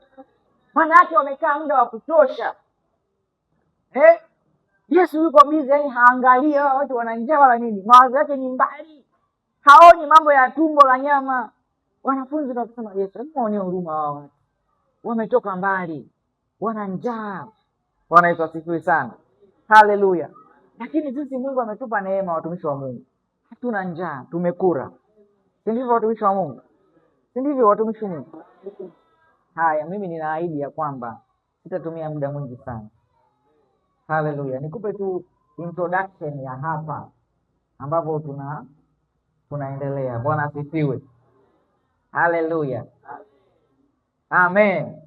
S1: Maana yake wamekaa muda wa kutosha. Yesu yuko busy, yani haangalia hawa watu wana njaa wala nini. Mawazo yake ni mbali. Haoni mambo ya tumbo la nyama. Wanafunzi wakasema Yesu, hebu muone huruma hawa watu. Wametoka mbali, wana njaa. Bwana Yesu asifiwe sana. Haleluya. Lakini sisi Mungu ametupa neema, watumishi wa Mungu. Hatuna njaa, tumekula. Si ndivyo watumishi wa Mungu? Si ndivyo watumishi wa Mungu? Haya, mimi ninaahidi ya kwamba sitatumia muda mwingi sana. Haleluya. Nikupe tu introduction ya hapa ambapo tunaendelea. Bwana asifiwe. Haleluya. Amen.